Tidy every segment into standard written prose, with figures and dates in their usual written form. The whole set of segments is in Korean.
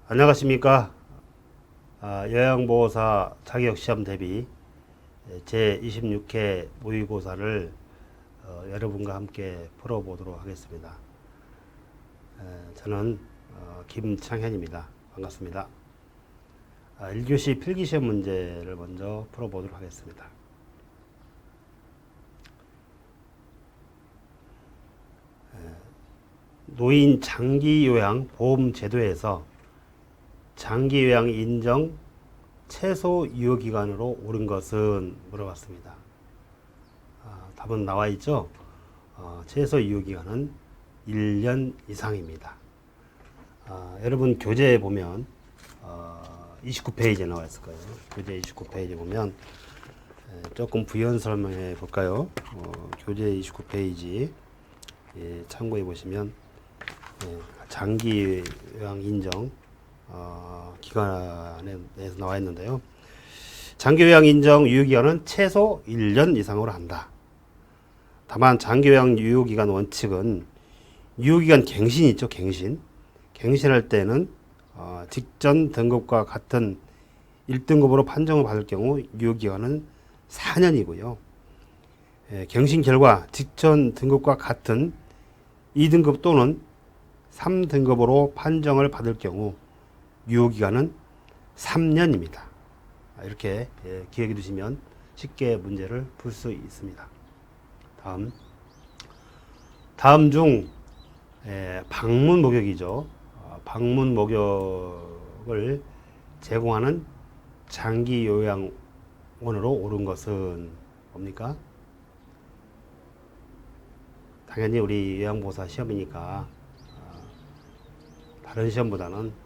안녕하십니까. 요양보호사 자격시험 대비 제26회 모의고사를 여러분과 함께 풀어보도록 하겠습니다. 저는 김창현입니다. 반갑습니다. 1교시 필기시험 문제를 먼저 풀어보도록 하겠습니다. 노인 장기요양 보험제도에서 장기요양 인정 최소 유효기간으로 오른 것은 물어봤습니다. 답은 나와 있죠. 최소 유효기간은 1년 이상입니다. 여러분 교재에 보면 29페이지에 나와 있을 거예요. 교재 29페이지 보면 조금 부연 설명해 볼까요? 교재 29페이지 참고해 보시면 장기요양 인정 기간에 대해서 나와 있는데요. 장기요양 인정 유효기간은 최소 1년 이상으로 한다. 다만 장기요양 유효기간 원칙은 유효기간 갱신이 있죠. 갱신할 때는 직전 등급과 같은 1등급으로 판정을 받을 경우 유효기간은 4년이고요. 갱신 결과 직전 등급과 같은 2등급 또는 3등급으로 판정을 받을 경우 유효기간은 3년입니다. 이렇게 기억해 두시면 쉽게 문제를 풀 수 있습니다. 다음 중 방문 목욕이죠. 방문 목욕을 제공하는 장기 요양원으로 오른 것은 뭡니까? 당연히 우리 요양보호사 시험이니까 다른 시험보다는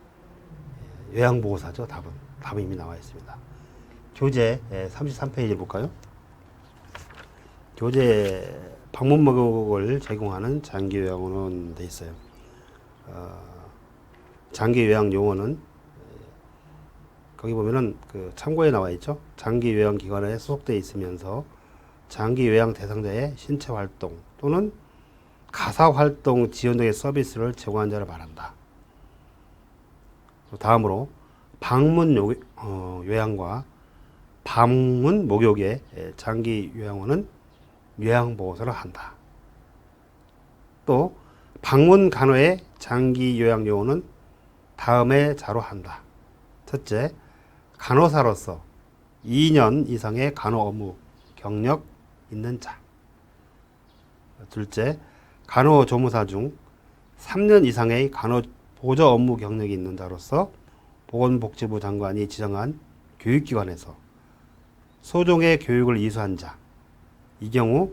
요양보호사죠. 답은 이미 나와 있습니다. 교재 33페이지 볼까요? 교재 방문 목욕을 제공하는 장기요양원은 돼 있어요. 장기요양요원은 거기 보면은 그 참고에 나와 있죠. 장기요양기관에 소속되어 있으면서 장기요양 대상자의 신체활동 또는 가사활동 지원 등의 서비스를 제공한 자를 말한다. 다음으로 방문 요양과 방문 목욕의 장기 요양원은 요양보호사를 한다. 또 방문 간호의 장기 요양 요원은 다음의 자로 한다. 첫째, 간호사로서 2년 이상의 간호 업무 경력 있는 자. 둘째, 간호조무사 중 3년 이상의 간호 보조 업무 경력이 있는 자로서 보건복지부 장관이 지정한 교육기관에서 소종의 교육을 이수한 자. 이 경우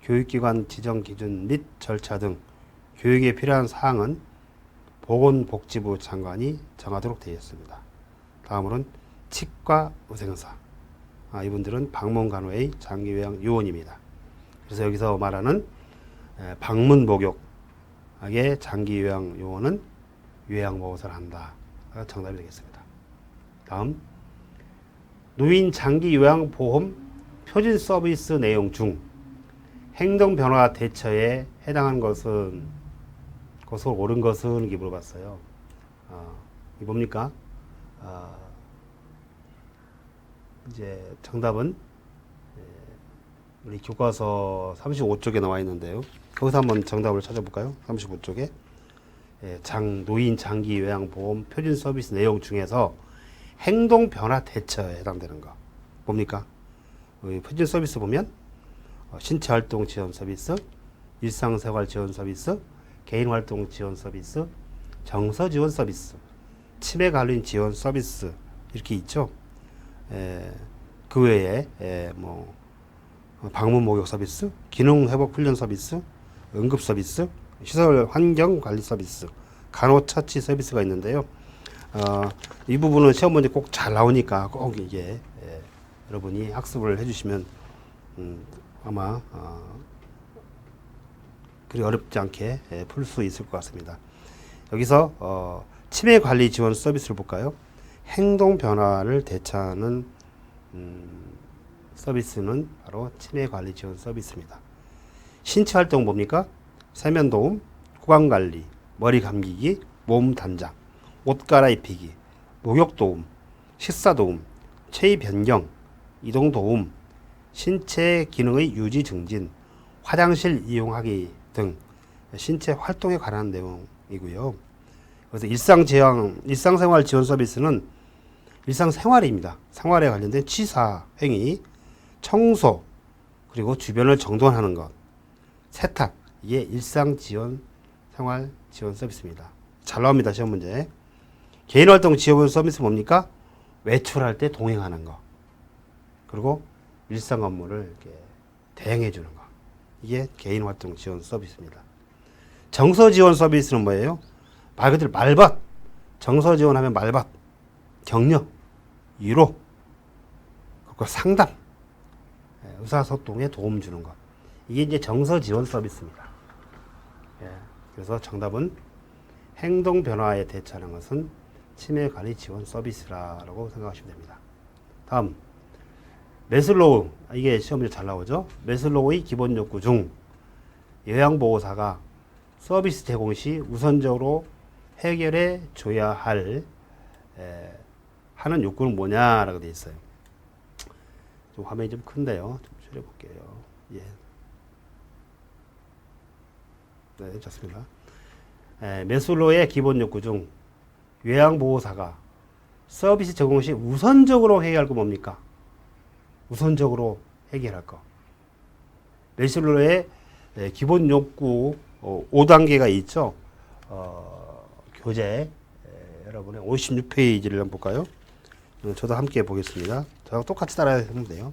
교육기관 지정 기준 및 절차 등 교육에 필요한 사항은 보건복지부 장관이 정하도록 되어 있습니다. 다음으로는 치과 의생사. 이분들은 방문간호의 장기요양 요원입니다. 그래서 여기서 말하는 방문 목욕의 장기요양 요원은 요양보호사를 한다. 정답이 되겠습니다. 다음, 노인 장기요양보험 표준 서비스 내용 중 행동변화 대처에 해당하는 것을 옳은 것은 이렇게 물어봤어요. 이 뭡니까? 이제 정답은 우리 교과서 35쪽에 나와 있는데요. 거기서 한번 정답을 찾아볼까요? 35쪽에 노인 장기 요양보험 표준 서비스 내용 중에서 행동 변화 대처에 해당되는 거 뭡니까? 표준 서비스 보면 신체 활동 지원 서비스, 일상생활 지원 서비스, 개인 활동 지원 서비스, 정서 지원 서비스, 치매 관련 지원 서비스 이렇게 있죠. 그 외에 방문 목욕 서비스, 기능 회복 훈련 서비스, 응급 서비스, 시설 환경 관리 서비스, 간호 처치 서비스가 있는데요. 이 부분은 시험 문제 꼭 잘 나오니까 꼭 이게 여러분이 학습을 해주시면 아마 그리 어렵지 않게 풀 수 있을 것 같습니다. 여기서 치매 관리 지원 서비스를 볼까요? 행동 변화를 대처하는 서비스는 바로 치매 관리 지원 서비스입니다. 신체 활동 뭡니까? 세면 도움, 구강 관리, 머리 감기기, 몸 단장. 옷 갈아입히기, 목욕 도움, 식사 도움, 체위 변경, 이동 도움, 신체 기능의 유지 증진, 화장실 이용하기 등 신체 활동에 관한 내용이고요. 그래서 일상생활 지원 서비스는 일상생활입니다. 생활에 관련된 취사, 행위, 청소, 그리고 주변을 정돈하는 것, 세탁, 이게 생활 지원 서비스입니다. 잘 나옵니다. 시험 문제. 개인활동 지원 서비스 뭡니까? 외출할 때 동행하는 거. 그리고 일상 업무를 이렇게 대행해 주는 거. 이게 개인활동 지원 서비스입니다. 정서 지원 서비스는 뭐예요? 말 그대로 말밭. 정서 지원하면 말밭. 격려, 위로, 그리고 상담, 의사소통에 도움 주는 것. 이게 이제 정서 지원 서비스입니다. 그래서 정답은 행동 변화에 대처하는 것은 치매 관리 지원 서비스라고 생각하시면 됩니다. 다음, 매슬로우. 이게 시험에 잘 나오죠? 매슬로우의 기본 욕구 중 요양보호사가 서비스 제공 시 우선적으로 해결해 줘야 하는 욕구는 뭐냐라고 되어 있어요. 좀 화면이 좀 큰데요. 좀 줄여볼게요. 예. 네, 좋습니다. 매슬로우의 기본 욕구 중 요양보호사가 서비스 제공 시 우선적으로 해결할 거 뭡니까? 우선적으로 해결할 거. 매슬로우의 기본 욕구 5단계가 있죠. 교재 여러분의 56페이지를 한번 볼까요? 저도 함께 보겠습니다. 저하고 똑같이 따라야 하면 돼요.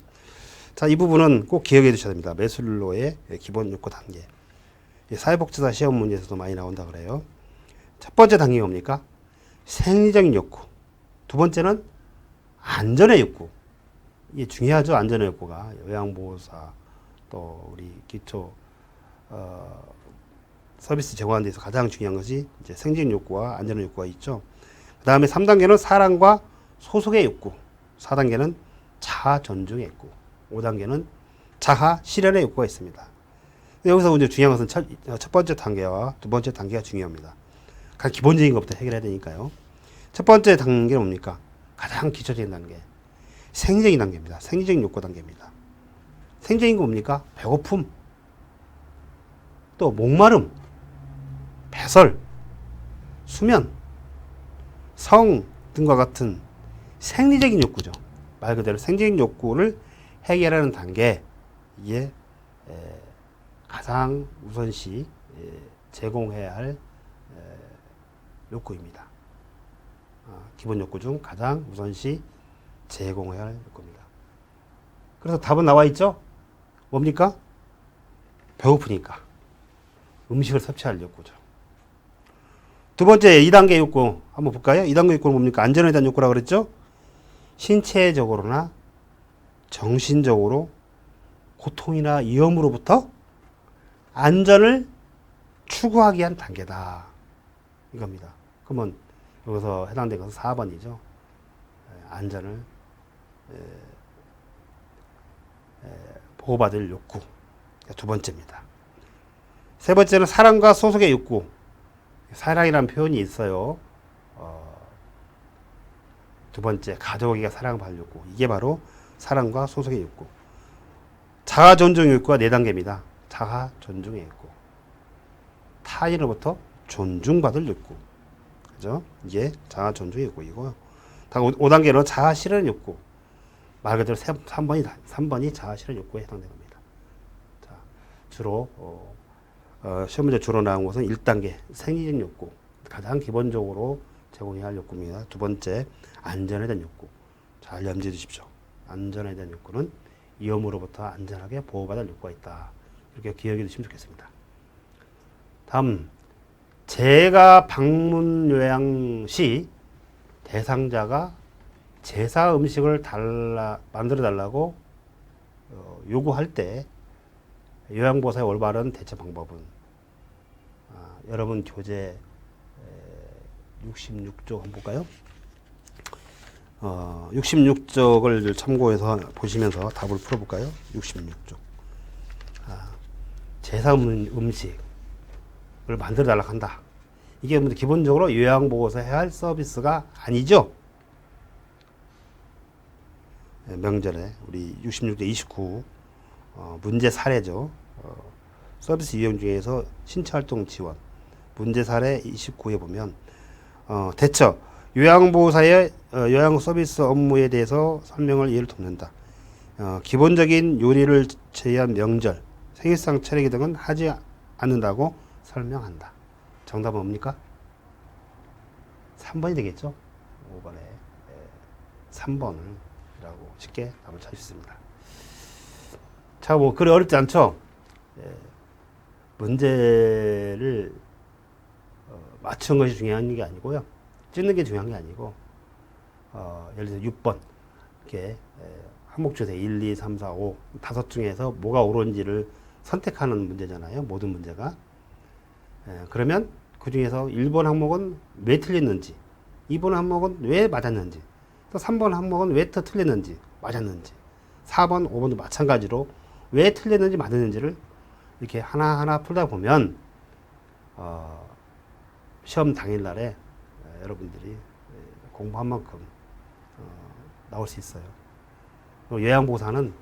자, 이 부분은 꼭 기억해 두셔야 됩니다. 매슬로우의 기본 욕구 단계. 사회복지사 시험 문제에서도 많이 나온다 그래요. 첫 번째 단계가 뭡니까? 생리적인 욕구. 두 번째는 안전의 욕구. 이게 중요하죠. 안전의 욕구가. 요양보호사 또 우리 기초 서비스 제공하는 데서 가장 중요한 것이 이제 생리적인 욕구와 안전의 욕구가 있죠. 그 다음에 3단계는 사랑과 소속의 욕구. 4단계는 자아 존중의 욕구. 5단계는 자아 실현의 욕구가 있습니다. 여기서 이제 중요한 것은 첫 번째 단계와 두 번째 단계가 중요합니다. 가장 기본적인 것부터 해결해야 되니까요. 첫 번째 단계는 뭡니까? 가장 기초적인 단계. 생리적인 단계입니다. 생리적인 욕구 단계입니다. 생리적인 거 뭡니까? 배고픔, 또 목마름, 배설, 수면, 성 등과 같은 생리적인 욕구죠. 말 그대로 생리적인 욕구를 해결하는 단계, 이게 가장 우선시 제공해야 할 욕구입니다. 기본 욕구 중 가장 우선시 제공해야 할 욕구입니다. 그래서 답은 나와 있죠? 뭡니까? 배고프니까 음식을 섭취할 욕구죠. 두 번째 2단계 욕구 한번 볼까요? 2단계 욕구는 뭡니까? 안전에 대한 욕구라고 그랬죠? 신체적으로나 정신적으로 고통이나 위험으로부터 안전을 추구하기 위한 단계다. 이겁니다. 그러면 여기서 해당된 것은 4번이죠. 안전을 보호받을 욕구. 두 번째입니다. 세 번째는 사랑과 소속의 욕구. 사랑이라는 표현이 있어요. 두 번째, 가족에게 사랑받을 욕구. 이게 바로 사랑과 소속의 욕구. 자아 존중 욕구가 4단계입니다. 자아 존중의 욕구. 타인으로부터 존중받을 욕구. 그죠? 이게 자아 존중의 욕구이고요. 5단계로 자아 실현 욕구. 말 그대로 3번이 자아 실현 욕구에 해당되는 겁니다. 자, 주로, 시험 문제 주로 나온 것은 1단계, 생리적 욕구. 가장 기본적으로 제공해야 할 욕구입니다. 두 번째, 안전에 대한 욕구. 잘 염두해 주십시오. 안전에 대한 욕구는 위험으로부터 안전하게 보호받을 욕구가 있다. 이렇게 기억해 두시면 좋겠습니다. 다음, 제가 방문 요양 시 대상자가 제사 음식을 만들어 달라고 요구할 때 요양보호사의 올바른 대처 방법은 여러분 교재 66쪽 한번 볼까요? 66쪽을 참고해서 보시면서 답을 풀어볼까요? 66쪽. 제사 음식을 만들어 달라고 한다. 이게 기본적으로 요양보고서 해야 할 서비스가 아니죠. 명절에 우리 66대 29 문제 사례죠. 서비스 이용 중에서 신체활동 지원 문제 사례 29에 보면 대처 요양보호사의 요양 서비스 업무에 대해서 설명을 이해를 돕는다. 기본적인 요리를 제외한 명절, 생일상 차례기 등은 하지 않는다고 설명한다. 정답은 뭡니까? 3번이 되겠죠? 5번에 3번을 라고 쉽게 답을 찾을 수 있습니다. 자, 뭐 그리 어렵지 않죠? 문제를 맞춘 것이 중요한 게 아니고요. 찍는 게 중요한 게 아니고 예를 들어 6번 이렇게 항목주제 1, 2, 3, 4, 5 다섯 중에서 뭐가 옳은지를 선택하는 문제잖아요. 모든 문제가. 그러면 그 중에서 1번 항목은 왜 틀렸는지, 2번 항목은 왜 맞았는지, 또 3번 항목은 왜 또 틀렸는지, 맞았는지, 4번, 5번도 마찬가지로 왜 틀렸는지 맞았는지를 이렇게 하나하나 풀다 보면 시험 당일날에 여러분들이 공부한 만큼 나올 수 있어요. 요양보호사는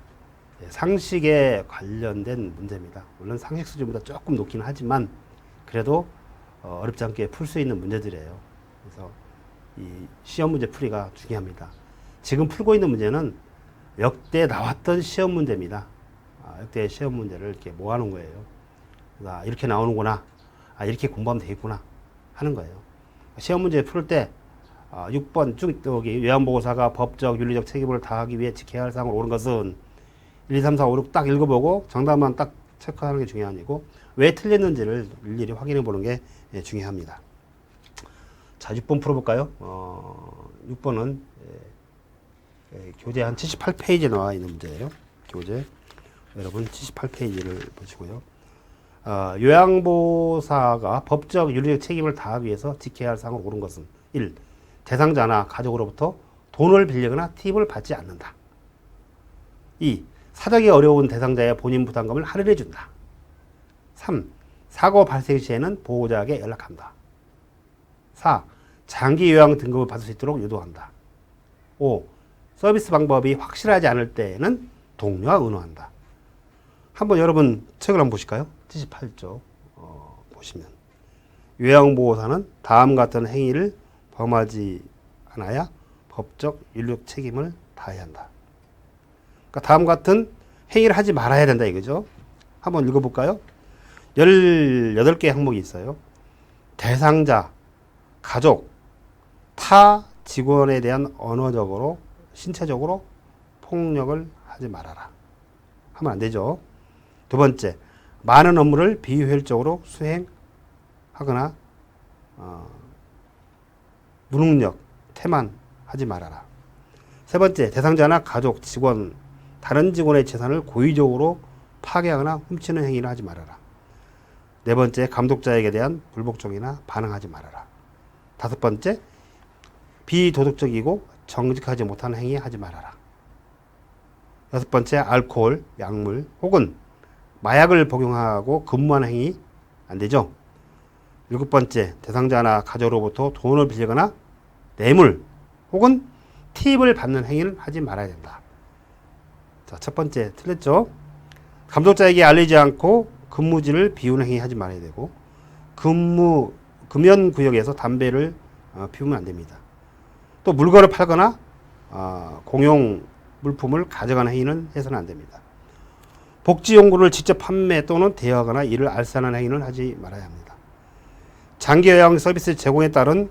상식에 관련된 문제입니다. 물론 상식 수준보다 조금 높긴 하지만 그래도 어렵지 않게 풀 수 있는 문제들이에요. 그래서 이 시험 문제 풀이가 중요합니다. 지금 풀고 있는 문제는 역대 나왔던 시험 문제입니다. 역대 시험 문제를 이렇게 모아놓은 거예요. 이렇게 나오는구나. 이렇게 공부하면 되겠구나 하는 거예요. 시험 문제 풀 때 6번 쭉 여기 요양보호사가 법적 윤리적 책임을 다하기 위해 지켜야 할 사항을 옳은 것은 1, 2, 3, 4, 5, 6 딱 읽어보고 정답만 딱 체크하는 게 중요한 아니고 왜 틀렸는지를 일일이 확인해 보는 게 중요합니다. 자, 6번 풀어볼까요? 6번은 교재 한 78페이지에 나와 있는 문제예요. 교재 여러분 78페이지를 보시고요. 요양보호사가 법적 윤리적 책임을 다하기 위해서 지켜야 할 사항을 옳은 것은 1. 대상자나 가족으로부터 돈을 빌리거나 팁을 받지 않는다. 2. 사정이 어려운 대상자의 본인 부담금을 할인해 준다. 3. 사고 발생 시에는 보호자에게 연락한다. 4. 장기 요양 등급을 받을 수 있도록 유도한다. 5. 서비스 방법이 확실하지 않을 때에는 동료와 의논한다. 한번 여러분 책을 한번 보실까요? 78쪽 보시면 요양보호사는 다음 같은 행위를 범하지 않아야 법적 윤리적 책임을 다해야 한다. 그러니까 다음 같은 행위를 하지 말아야 된다 이거죠. 한번 읽어볼까요? 18개 항목이 있어요. 대상자, 가족, 타 직원에 대한 언어적으로, 신체적으로 폭력을 하지 말아라. 하면 안 되죠. 두 번째, 많은 업무를 비효율적으로 수행하거나 무능력, 태만하지 말아라. 세 번째, 대상자나 가족, 직원, 다른 직원의 재산을 고의적으로 파괴하거나 훔치는 행위를 하지 말아라. 네 번째, 감독자에게 대한 불복종이나 반항하지 말아라. 다섯 번째, 비도덕적이고 정직하지 못한 행위 하지 말아라. 여섯 번째, 알코올, 약물 혹은 마약을 복용하고 근무하는 행위 안 되죠. 일곱 번째, 대상자나 가족으로부터 돈을 빌리거나 뇌물 혹은 팁을 받는 행위를 하지 말아야 된다. 자, 첫 번째 틀렸죠. 감독자에게 알리지 않고 근무지를 비우는 행위 하지 말아야 되고, 금연 구역에서 담배를 피우면 안 됩니다. 또 물건을 팔거나 공용 물품을 가져가는 행위는 해서는 안 됩니다. 복지용구를 직접 판매 또는 대여하거나 이를 알선하는 행위는 하지 말아야 합니다. 장기요양 서비스 제공에 따른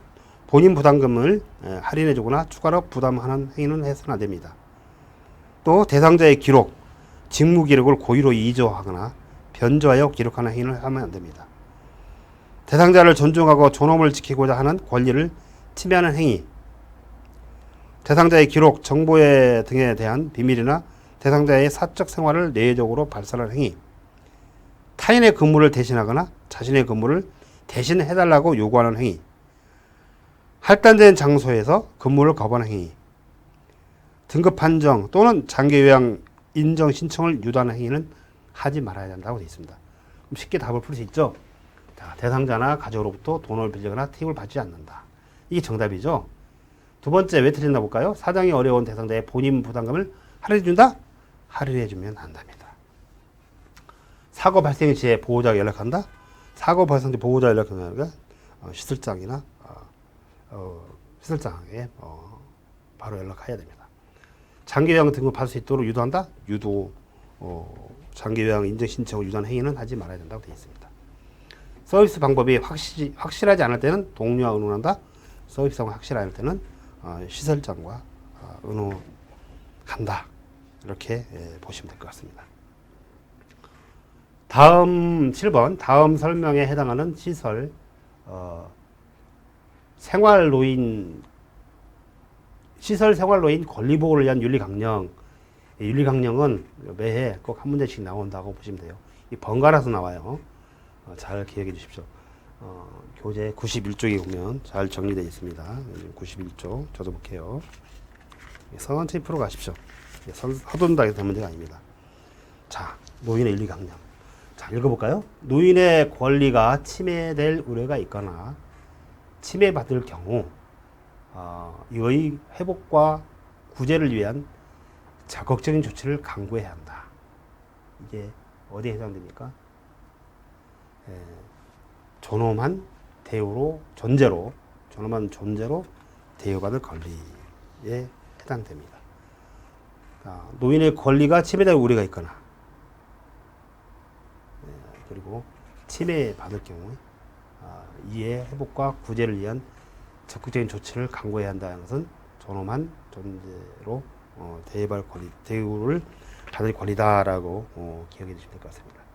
본인 부담금을 할인해주거나 추가로 부담하는 행위는 해서는 안 됩니다. 또 대상자의 기록, 직무 기록을 고의로 이조하거나 변조하여 기록하는 행위를 하면 안 됩니다. 대상자를 존중하고 존엄을 지키고자 하는 권리를 침해하는 행위, 대상자의 기록, 정보 등에 대한 비밀이나 대상자의 사적 생활을 내외적으로 발설하는 행위, 타인의 근무를 대신하거나 자신의 근무를 대신해달라고 요구하는 행위, 할당된 장소에서 근무를 거부하는 행위, 등급 판정 또는 장기요양 인정 신청을 유도하는 행위는 하지 말아야 된다고 되어 있습니다. 그럼 쉽게 답을 풀 수 있죠? 자, 대상자나 가족으로부터 돈을 빌리거나 팁을 받지 않는다. 이게 정답이죠. 두 번째 왜 틀렸나 볼까요? 사정이 어려운 대상자의 본인 부담금을 할인해준다? 할인해주면 안답니다. 사고 발생 시에 보호자가 연락한다? 사고 발생 시 보호자 연락하는 게 시설장이나 시설장에 바로 연락해야 됩니다. 장기요양 등급 받을 수 있도록 유도한다? 유도 장기요양 인증 신청을 유도하는 행위는 하지 말아야 된다고 되어 있습니다. 서비스 방법이 확실하지 않을 때는 동료와 의논한다? 서비스 방법이 확실하지 않을 때는 시설장과 의논한다. 이렇게 보시면 될 것 같습니다. 다음 7번 다음 설명에 해당하는 시설 시설 생활노인 권리보호를 위한 윤리강령. 윤리강령은 매해 꼭 한 문제씩 나온다고 보시면 돼요. 이 번갈아서 나와요. 잘 기억해 주십시오. 교재 91쪽에 보면 잘 정리되어 있습니다. 91쪽 저도 볼게요. 천천히 풀어 가십시오. 서둔다 해서 될 문제가 아닙니다. 자, 노인의 윤리강령. 자, 읽어볼까요? 노인의 권리가 침해될 우려가 있거나 침해받을 경우 이의 회복과 구제를 위한 적극적인 조치를 강구해야 한다. 이게 어디에 해당됩니까? 존엄한 존재로 대우받을 권리에 해당됩니다. 노인의 권리가 침해될 우려가 있거나 그리고 침해받을 경우 이의 회복과 구제를 위한 적극적인 조치를 강구해야 한다는 것은 존엄한 존재로 대우를 받을 권리다라고 기억해 주시면 될 것 같습니다.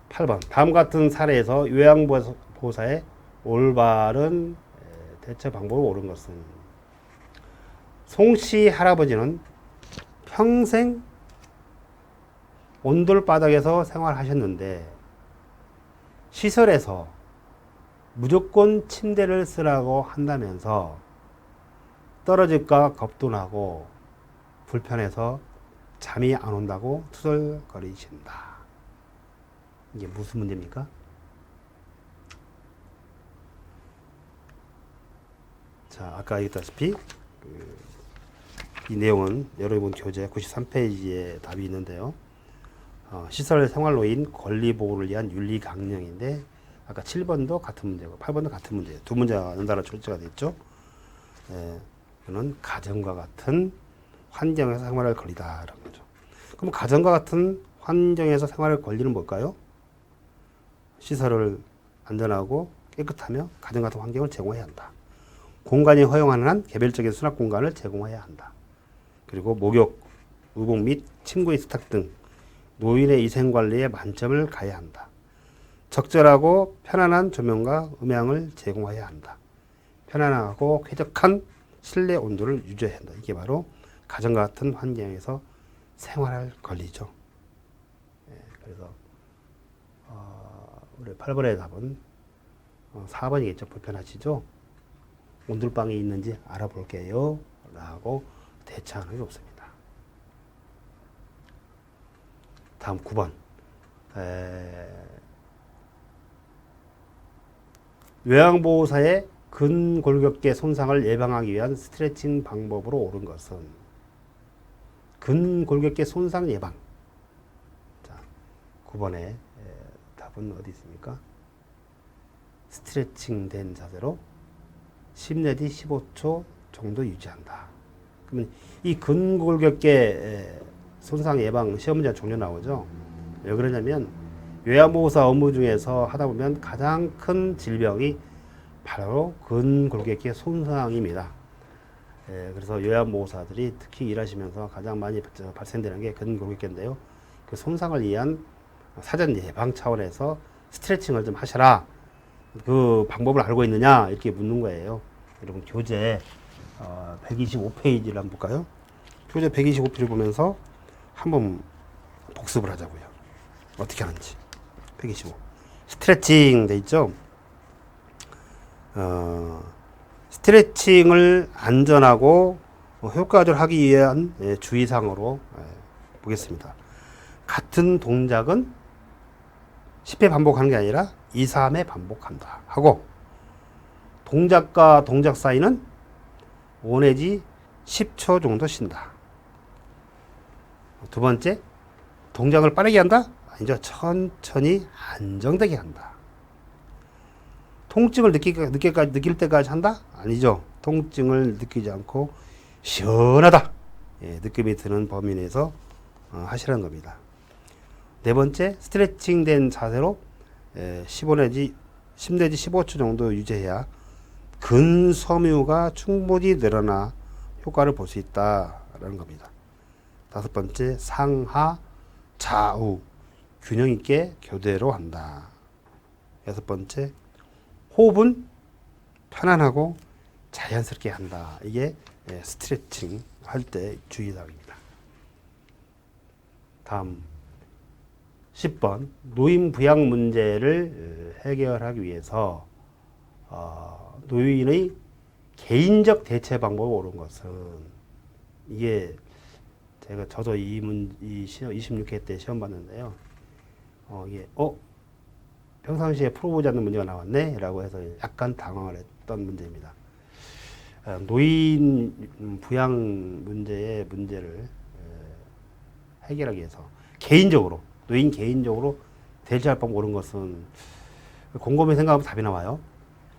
8번 다음 같은 사례에서 요양보호사의 올바른 대처 방법을 옳은 것은 송씨 할아버지는 평생 온돌바닥에서 생활하셨는데 시설에서 무조건 침대를 쓰라고 한다면서 떨어질까 겁도 나고 불편해서 잠이 안 온다고 투덜거리신다. 이게 무슨 문제입니까? 자, 아까 얘기했다시피 이 내용은 여러분 교재 93페이지에 답이 있는데요. 시설 생활노인 권리 보호를 위한 윤리 강령인데 아까 7번도 같은 문제고 8번도 같은 문제예요. 두 문제가 연달아 출제가 됐죠. 이거는 가정과 같은 환경에서 생활할 권리다라는 거죠. 그럼 가정과 같은 환경에서 생활할 권리는 뭘까요? 시설을 안전하고 깨끗하며 가정 같은 환경을 제공해야 한다. 공간이 허용하는 한 개별적인 수납 공간을 제공해야 한다. 그리고 목욕, 의복 및 침구의 세탁 등 노인의 위생관리에 만점을 가해야 한다. 적절하고 편안한 조명과 음향을 제공해야 한다. 편안하고 쾌적한 실내 온도를 유지해야 한다. 이게 바로 가정과 같은 환경에서 생활할 권리죠. 그래서 우리 8번의 답은 4번이겠죠. 불편하시죠? 온돌방이 있는지 알아볼게요. 라고 대처하는 게 없습니다. 다음 9번. 요양보호사의 근골격계 손상을 예방하기 위한 스트레칭 방법으로 옳은 것은 근골격계 손상 예방. 자, 9번에 답은 어디 있습니까? 스트레칭 된 자세로 10 내지 15초 정도 유지한다. 그러면 이 근골격계 손상 예방 시험 문제 종류 나오죠. 왜 그러냐면 요양보호사 업무 중에서 하다 보면 가장 큰 질병이 바로 근골격계 손상입니다. 그래서 요양보호사들이 특히 일하시면서 가장 많이 발생되는 게 근골격계인데요. 그 손상을 위한 사전 예방 차원에서 스트레칭을 좀 하셔라. 그 방법을 알고 있느냐 이렇게 묻는 거예요. 여러분 교재 125페이지를 한번 볼까요? 교재 125페이지를 보면서 한번 복습을 하자고요. 어떻게 하는지. 125. 스트레칭 돼 있죠? 스트레칭을 안전하고 효과적으로 하기 위한 주의사항으로 보겠습니다. 같은 동작은 10회 반복하는 게 아니라 2, 3회 반복한다 하고, 동작과 동작 사이는 5 내지 10초 정도 쉰다. 두 번째, 동작을 빠르게 한다? 아니죠. 천천히 안정되게 한다. 통증을 느낄 때까지 한다? 아니죠. 통증을 느끼지 않고 시원하다. 예, 느낌이 드는 범위 내에서 하시라는 겁니다. 네 번째, 스트레칭 된 자세로 10 내지 15초 정도 유지해야 근섬유가 충분히 늘어나 효과를 볼 수 있다라는 겁니다. 다섯 번째, 상하 좌우 균형 있게 교대로 한다. 여섯 번째, 호흡은 편안하고 자연스럽게 한다. 이게 스트레칭 할 때 주의사항입니다. 다음 10번, 노인 부양 문제를 해결하기 위해서 노인의 개인적 대체 방법을 옳은 것은, 이게 저도 이 시험 26회 때 시험 봤는데요. 이게 평상시에 풀어보지 않는 문제가 나왔네 라고 해서 약간 당황을 했던 문제입니다. 노인 부양 문제를 해결하기 위해서 노인 개인적으로 대처할 방법 옳은 것은, 곰곰이 생각하면 답이 나와요.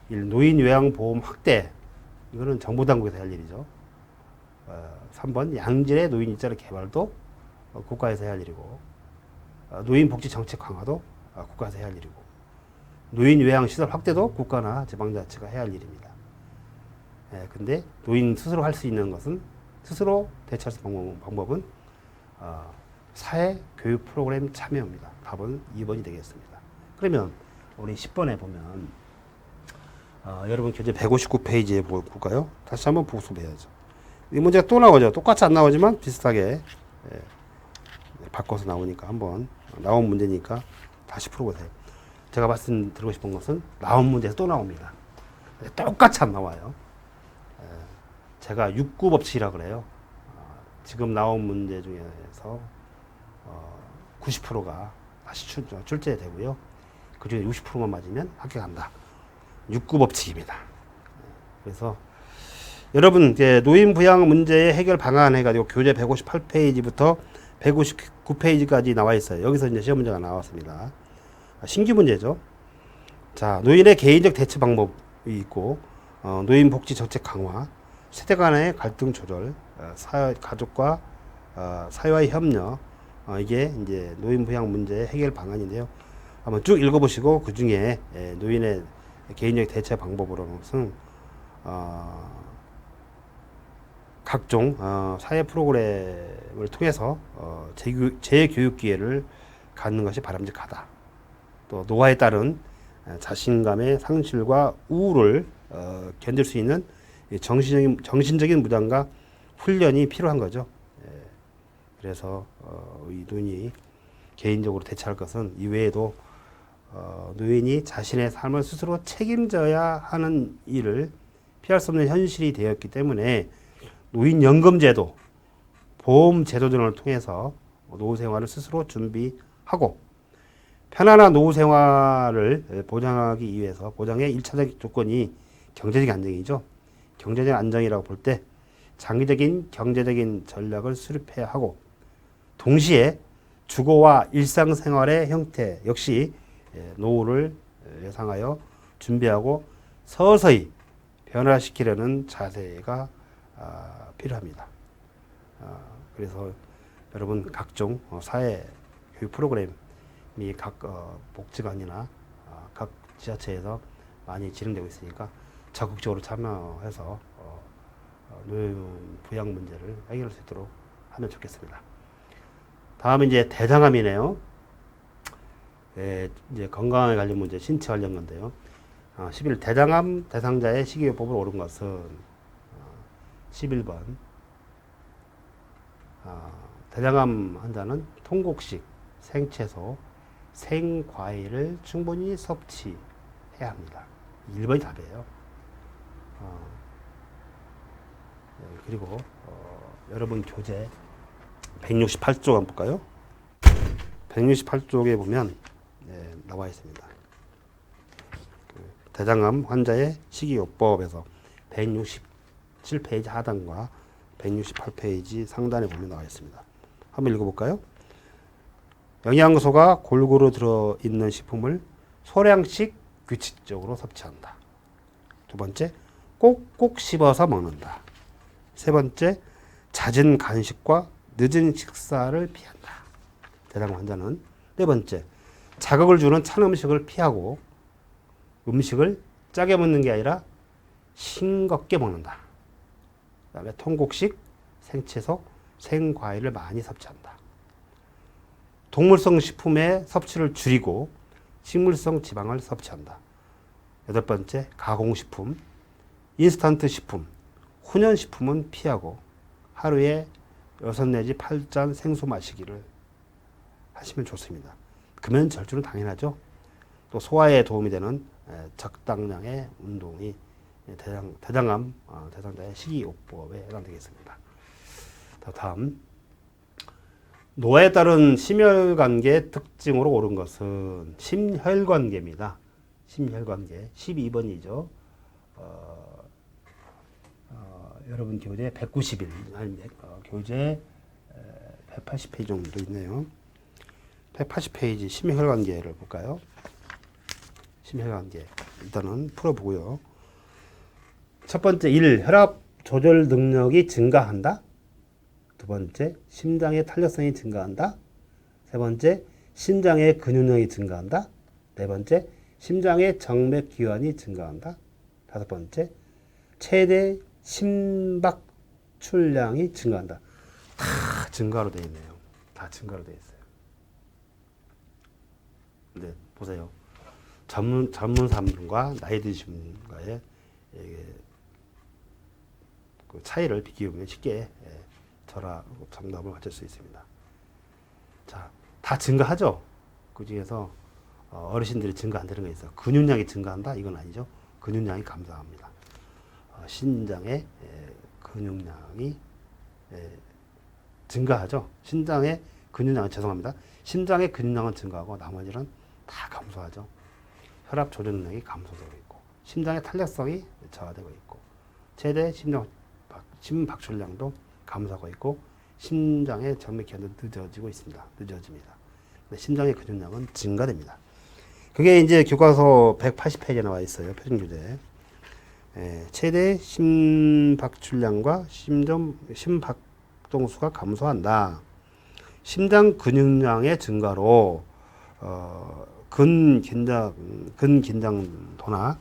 1. 노인 요양보험 확대, 이거는 정부 당국에서 할 일이죠. 3번, 양질의 노인 일자리 개발도 국가에서 해야 할 일이고, 노인 복지 정책 강화도 국가에서 해야 할 일이고, 노인 요양 시설 확대도 국가나 지방자치가 해야 할 일입니다. 근데 노인 스스로 할 수 있는 것은, 스스로 대처할 수 있는 방법은 사회 교육 프로그램 참여입니다. 답은 2번이 되겠습니다. 그러면 우리 10번에 보면 여러분 교재 159페이지에 볼까요? 다시 한번 복습해야죠. 이 문제가 또 나오죠. 똑같이 안 나오지만 비슷하게 바꿔서 나오니까, 한번 나온 문제니까 다시 풀어보세요. 제가 말씀드리고 싶은 것은, 나온 문제에서 또 나옵니다. 똑같이 안 나와요. 제가 6구 법칙이라고 그래요. 지금 나온 문제 중에서 90%가 다시 출제되고요. 그 중에 60%만 맞으면 합격한다. 6구 법칙입니다. 그래서 여러분, 노인 부양 문제의 해결 방안 해가지고 교재 158페이지부터 159페이지까지 나와 있어요. 여기서 이제 시험 문제가 나왔습니다. 신규 문제죠. 자, 노인의 개인적 대처 방법이 있고, 노인 복지 정책 강화, 세대 간의 갈등 조절, 가족과 사회와의 협력, 이게 이제 노인 부양 문제의 해결 방안인데요. 한번 쭉 읽어보시고, 그 중에 노인의 개인적 대처 방법으로는 각종 사회 프로그램을 통해서 재교육 기회를 갖는 것이 바람직하다. 또 노화에 따른 자신감의 상실과 우울을 견딜 수 있는 정신적인 부담과 훈련이 필요한 거죠. 그래서 이 노인이 개인적으로 대처할 것은, 이외에도 노인이 자신의 삶을 스스로 책임져야 하는 일을 피할 수 없는 현실이 되었기 때문에, 노인연금제도, 보험제도 등을 통해서 노후 생활을 스스로 준비하고, 편안한 노후 생활을 보장하기 위해서, 보장의 1차적 조건이 경제적 안정이죠. 경제적 안정이라고 볼 때 장기적인 경제적인 전략을 수립해야 하고, 동시에 주거와 일상생활의 형태 역시 노후를 예상하여 준비하고 서서히 변화시키려는 자세가 필요합니다. 그래서 여러분, 각종 사회 교육 프로그램이 각 복지관이나 각 지자체에서 많이 진행되고 있으니까 적극적으로 참여해서 노인 부양 문제를 해결할 수 있도록 하면 좋겠습니다. 다음은 이제 대장암이네요. 이제 건강에 관련 문제, 신체 관련 건데요. 11. 대장암 대상자의 식이요법을 옳은 것은 11번. 대장암 환자는 통곡식, 생채소, 생과일을 충분히 섭취해야 합니다. 1번이 답이에요. 그리고 여러분 교재 168쪽 한번 볼까요? 168쪽에 보면 나와 있습니다. 대장암 환자의 식이요법에서 167페이지 하단과 168페이지 상단에 보면 나와 있습니다. 한번 읽어볼까요? 영양소가 골고루 들어있는 식품을 소량씩 규칙적으로 섭취한다. 두 번째, 꼭꼭 씹어서 먹는다. 세 번째, 잦은 간식과 늦은 식사를 피한다. 대장암 환자는. 네 번째, 자극을 주는 찬 음식을 피하고 음식을 짜게 먹는 게 아니라 싱겁게 먹는다. 그 다음에 통곡식, 생채소, 생과일을 많이 섭취한다. 동물성 식품의 섭취를 줄이고 식물성 지방을 섭취한다. 여덟 번째, 가공식품, 인스턴트 식품, 훈연식품은 피하고 하루에 6 내지 8잔 생수 마시기를 하시면 좋습니다. 금연 절주는 당연하죠. 또 소화에 도움이 되는 적당량의 운동이 대장암 대상자의 식이요법에 해당되겠습니다. 다음, 노화에 따른 심혈관계 특징으로 옳은 것은 심혈관계입니다. 심혈관계 12번이죠. 여러분 교재 190일 아니 교재 180페이지 정도 있네요. 180페이지 심혈관계를 볼까요? 심혈관계 일단은 풀어보고요. 첫 번째 1. 혈압 조절 능력이 증가한다. 두 번째, 심장의 탄력성이 증가한다. 세 번째, 심장의 근육량이 증가한다. 네 번째, 심장의 정맥 기관이 증가한다. 다섯 번째, 최대 심박출량이 증가한다. 다 증가로 되어 있네요. 다 증가로 되어 있어요. 근데 보세요. 전문 사람들과 나이 드신 분과의 그 차이를 비교하면 쉽게 정답을 맞출 수 있습니다. 자, 다 증가하죠. 그 중에서 어르신들이 증가 안 되는 게 있어요. 근육량이 증가한다? 이건 아니죠. 근육량이 감소합니다. 신장의 근육량이 증가하죠. 신장의 근육량은 죄송합니다. 심장의 근육량은 증가하고 나머지는 다 감소하죠. 혈압 조절 능력이 감소되고 있고 심장의 탄력성이 저하되고 있고 최대 심박출량도 감소하고 있고 심장의 정맥 기관도 늦어지고 있습니다. 늦어집니다. 심장의 근육량은 증가됩니다. 그게 이제 교과서 180페이지에 나와 있어요. 표준 교재. 최대 심박출량과 심박동수가 감소한다. 심장 근육량의 증가로 근긴장도나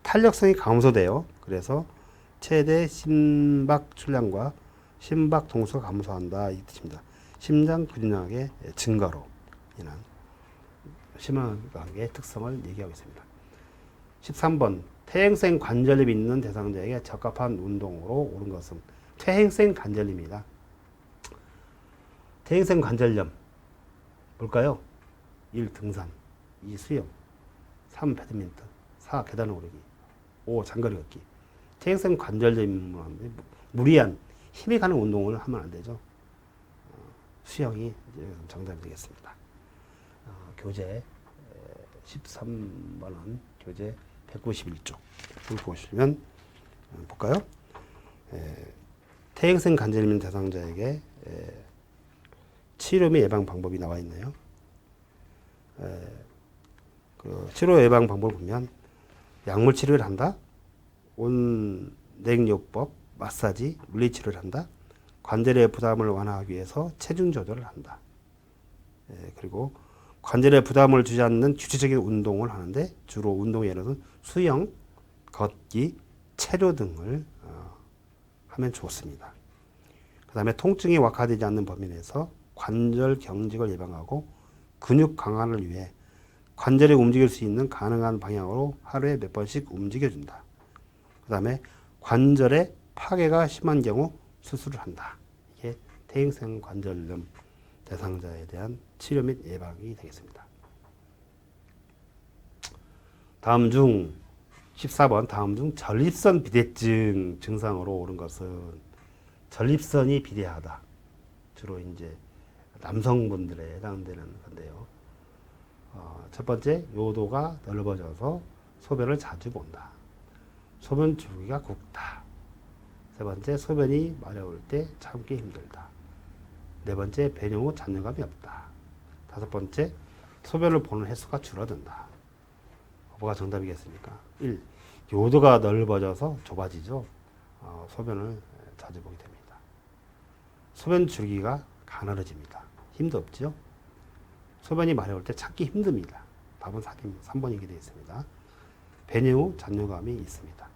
탄력성이 감소돼요. 그래서 최대 심박출량과 심박동수가 감소한다 이 뜻입니다. 심장 근육량의 증가로 인한 심혈관계의 특성을 얘기하고 있습니다. 13번 퇴행성 관절염이 있는 대상자에게 적합한 운동으로 옳은 것은 퇴행성 관절염입니다. 퇴행성 관절염 볼까요? 1. 등산 2. 수영 3. 배드민턴 4. 계단 오르기 5. 장거리 걷기 퇴행성 관절염은 무리한 힘이 가는 운동을 하면 안 되죠. 수영이 정답이 되겠습니다. 교재 13번은 교재 191쪽 보시면 볼까요? 퇴행성 관절염 대상자에게 치료 및 예방 방법이 나와 있네요. 그 치료 예방 방법을 보면 약물 치료를 한다, 온냉요법, 마사지, 물리치료를 한다, 관절의 부담을 완화하기 위해서 체중 조절을 한다. 그리고 관절의 부담을 주지 않는 규칙적인 운동을 하는데 주로 운동 예로는 수영, 걷기, 체조 등을 하면 좋습니다. 그 다음에 통증이 악화되지 않는 범위 내에서 관절 경직을 예방하고 근육 강화를 위해 관절이 움직일 수 있는 가능한 방향으로 하루에 몇 번씩 움직여준다. 그 다음에 관절의 파괴가 심한 경우 수술을 한다. 이게 퇴행성 관절염 대상자에 대한 치료 및 예방이 되겠습니다. 다음 중 14번 다음 중 전립선 비대증 증상으로 옳은 것은 전립선이 비대하다. 주로 이제 남성분들에 해당되는 건데요. 첫 번째, 요도가 넓어져서 소변을 자주 본다. 소변 주기가 굵다. 세 번째, 소변이 마려울 때 참기 힘들다. 네 번째, 배뇨 후 잔여감이 없다. 다섯 번째, 소변을 보는 횟수가 줄어든다. 뭐가 정답이겠습니까? 1. 요도가 넓어져서 좁아지죠. 소변을 자주 보게 됩니다. 소변 줄기가 가늘어집니다. 힘도 없죠. 소변이 마려울 때 찾기 힘듭니다. 답은 3번이게 되어 있습니다. 배뇨 후 잔여감이 있습니다.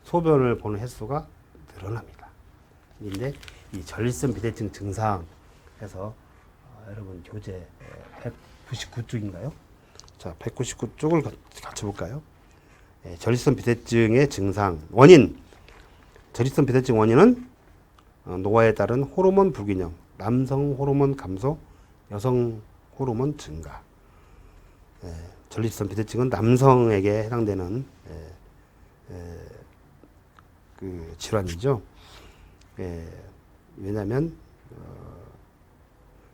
소변을 보는 횟수가 늘어납니다. 근데 이 전립선 비대증 증상에서 여러분 교재 199쪽인가요? 자, 199쪽을 같이 볼까요? 전립선 비대증의 증상 원인. 전립선 비대증 원인은 노화에 따른 호르몬 불균형, 남성 호르몬 감소, 여성 호르몬 증가. 전립선 비대증은 남성에게 해당되는 그 질환이죠. 왜냐하면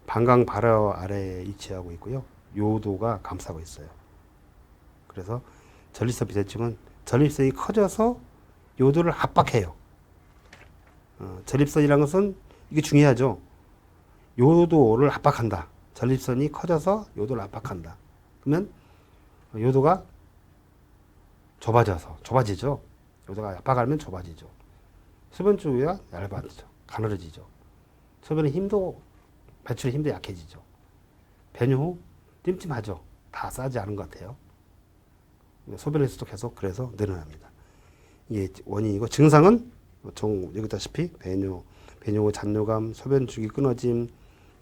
방광 발화 아래에 위치하고 있고요. 요도가 감싸고 있어요. 그래서 전립선 비대증은 전립선이 커져서 요도를 압박해요. 전립선이라는 것은 이게 중요하죠. 요도를 압박한다. 전립선이 커져서 요도를 압박한다. 그러면 요도가 좁아지죠. 요도가 압박하면 좁아지죠. 소변 주기가 얇아지죠. 가늘어지죠. 소변의 힘도 배출의 힘도 약해지죠. 배뇨 후 찜찜하죠. 다 싸지 않은 것 같아요. 소변의 수도 계속 그래서 늘어납니다. 이게 원인이고 증상은 여기 있다시피 배뇨 후 잔뇨감, 소변 줄기 끊어짐,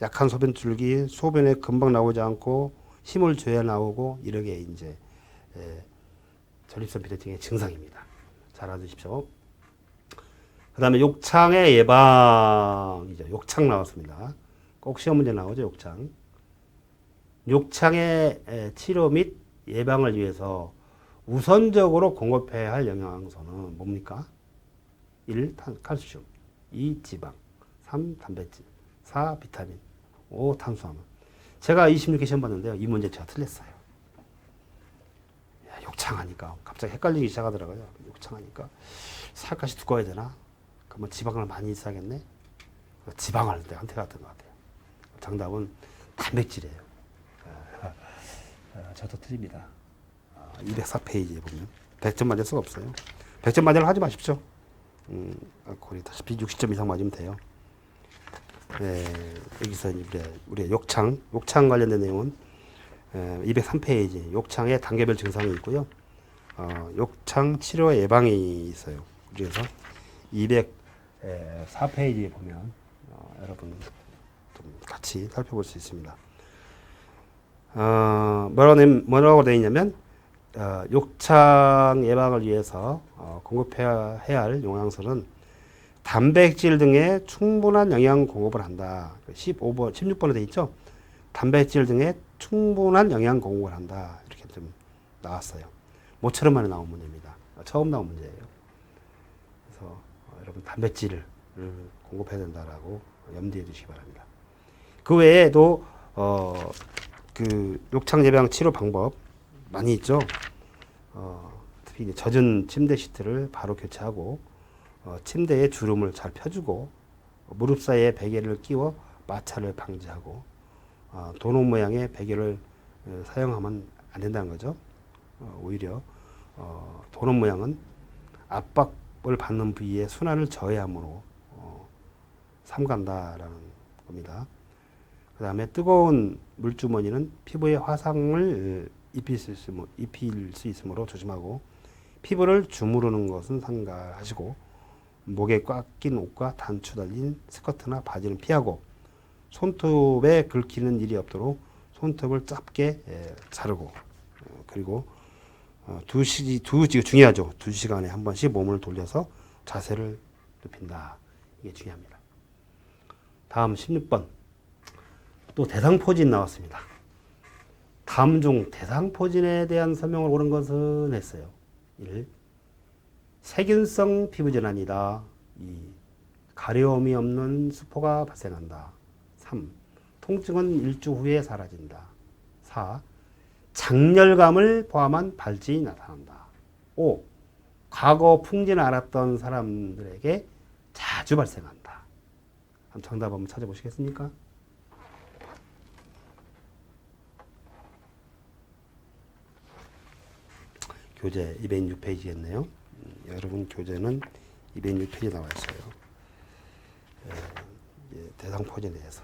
약한 소변 줄기, 소변에 금방 나오지 않고 힘을 줘야 나오고 이렇게 이제 전립선 비대증의 증상입니다. 잘 알아두십시오. 그 다음에 욕창의 예방이죠. 욕창 나왔습니다. 꼭 시험 문제 나오죠. 욕창. 욕창의 치료 및 예방을 위해서 우선적으로 공급해야 할 영양소는 뭡니까? 1. 칼슘, 2. 지방, 3. 단백질, 4. 비타민, 5. 탄수화물. 제가 26회 시험 봤는데요. 이 문제 제가 틀렸어요. 욕창하니까 갑자기 헷갈리기 시작하더라고요. 욕창하니까 살갗이 두꺼워야 되나? 그러면 지방을 많이 있어야겠네? 지방을 내가 선택했던 것 같아요. 정답은 단백질이에요. 저도 틀립니다. 204페이지에 보면 100점 맞을 수가 없어요. 100점 맞으려 하지 마십시오. 거의 다시피 60점 이상 맞으면 돼요. 여기서 우리 욕창 관련된 내용은 203페이지 욕창의 단계별 증상이 있고요. 욕창 치료 예방이 있어요. 그래서 204페이지에 보면 여러분 좀 같이 살펴볼 수 있습니다. 뭐라고 되어 있냐면 욕창 예방을 위해서 공급해야 할 영양소는 단백질 등의 충분한 영양 공급을 한다. 15번, 16번에 되어 있죠. 단백질 등의 충분한 영양 공급을 한다. 이렇게 좀 나왔어요. 모처럼 만에 나온 문제입니다. 처음 나온 문제예요. 그래서 여러분 단백질을 공급해야 된다라고 염두에 두시기 바랍니다. 그 외에도 그 욕창 예방 치료 방법 많이 있죠. 특히 젖은 침대 시트를 바로 교체하고 침대에 주름을 잘 펴주고 무릎 사이에 베개를 끼워 마찰을 방지하고 도넛 모양의 베개를 사용하면 안 된다는 거죠. 오히려 도넛 모양은 압박을 받는 부위에 순환을 저해함으로 삼간다라는 겁니다. 그 다음에 뜨거운 물주머니는 피부에 화상을 입힐 수 있으므로 조심하고 피부를 주무르는 것은 삼가하시고 목에 꽉 낀 옷과 단추 달린 스커트나 바지는 피하고 손톱에 긁히는 일이 없도록 손톱을 짧게 자르고 그리고 중요하죠. 2시간에 한 번씩 몸을 돌려서 자세를 눕힌다. 이게 중요합니다. 다음 16번 또 대상포진 나왔습니다. 다음 중 대상포진에 대한 설명을 옳은 것은 했어요. 1. 세균성 피부질환이다. 2. 가려움이 없는 수포가 발생한다. 3. 통증은 일주 후에 사라진다. 4. 장렬감을 포함한 발진이 나타난다. 5. 과거 풍진을 앓았던 사람들에게 자주 발생한다. 한번 정답 한번 찾아보시겠습니까? 교재 206페이지겠네요. 여러분 교재는 206페이지 나와 있어요. 대상포진에 대해서.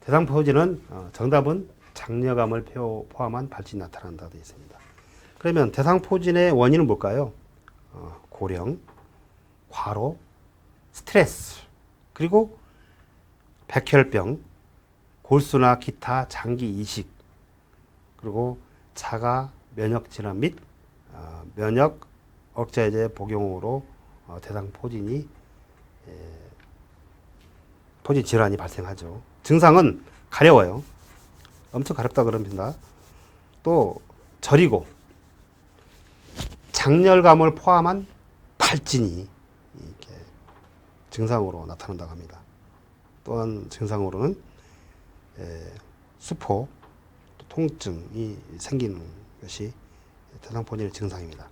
대상포진은 정답은 장려감을 포함한 발진이 나타난다 되어 있습니다. 그러면 대상포진의 원인은 뭘까요? 고령, 과로, 스트레스, 그리고 백혈병, 골수나 기타 장기 이식, 그리고 자가 면역 질환 및 면역 억제제 복용으로 대상포진 질환이 발생하죠. 증상은 가려워요. 엄청 가렵다 그럽니다. 또 저리고 장렬감을 포함한 발진이 이렇게 증상으로 나타난다고 합니다. 또한 증상으로는 수포, 통증이 생기는 것이 대상포진의 증상입니다.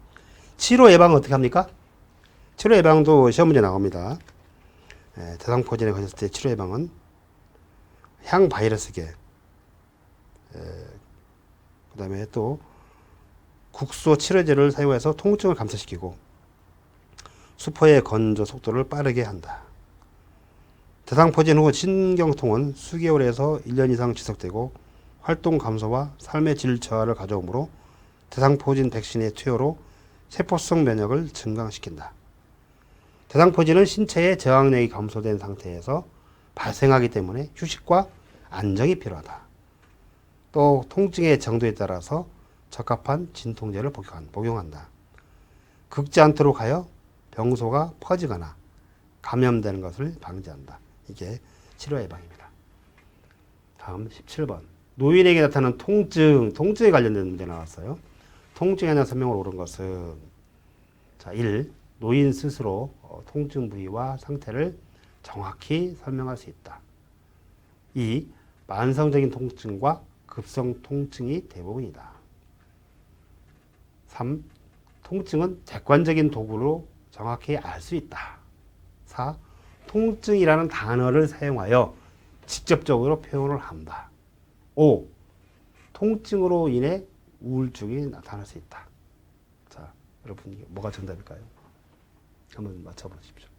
치료 예방은 어떻게 합니까? 치료 예방도 시험 문제 나옵니다. 대상포진에 걸렸을 때 치료 예방은 항바이러스계, 그 다음에 또 국소 치료제를 사용해서 통증을 감소시키고 수포의 건조 속도를 빠르게 한다. 대상포진 후 신경통은 수개월에서 1년 이상 지속되고 활동 감소와 삶의 질 저하를 가져오므로 대상포진 백신의 투여로 세포성 면역을 증강시킨다. 대상포진은 신체의 저항력이 감소된 상태에서 발생하기 때문에 휴식과 안정이 필요하다. 또 통증의 정도에 따라서 적합한 진통제를 복용한다. 긁지 않도록 하여 병소가 퍼지거나 감염되는 것을 방지한다. 이게 치료 예방입니다. 다음 17번. 노인에게 나타나는 통증에 관련된 문제 나왔어요. 통증에 대한 설명을 옳은 것은 자, 1. 노인 스스로 통증 부위와 상태를 정확히 설명할 수 있다. 2. 만성적인 통증과 급성 통증이 대부분이다. 3. 통증은 객관적인 도구로 정확히 알 수 있다. 4. 통증이라는 단어를 사용하여 직접적으로 표현을 한다. 5. 통증으로 인해 우울증이 나타날 수 있다. 자, 여러분 뭐가 정답일까요? 한번 맞춰보십시오.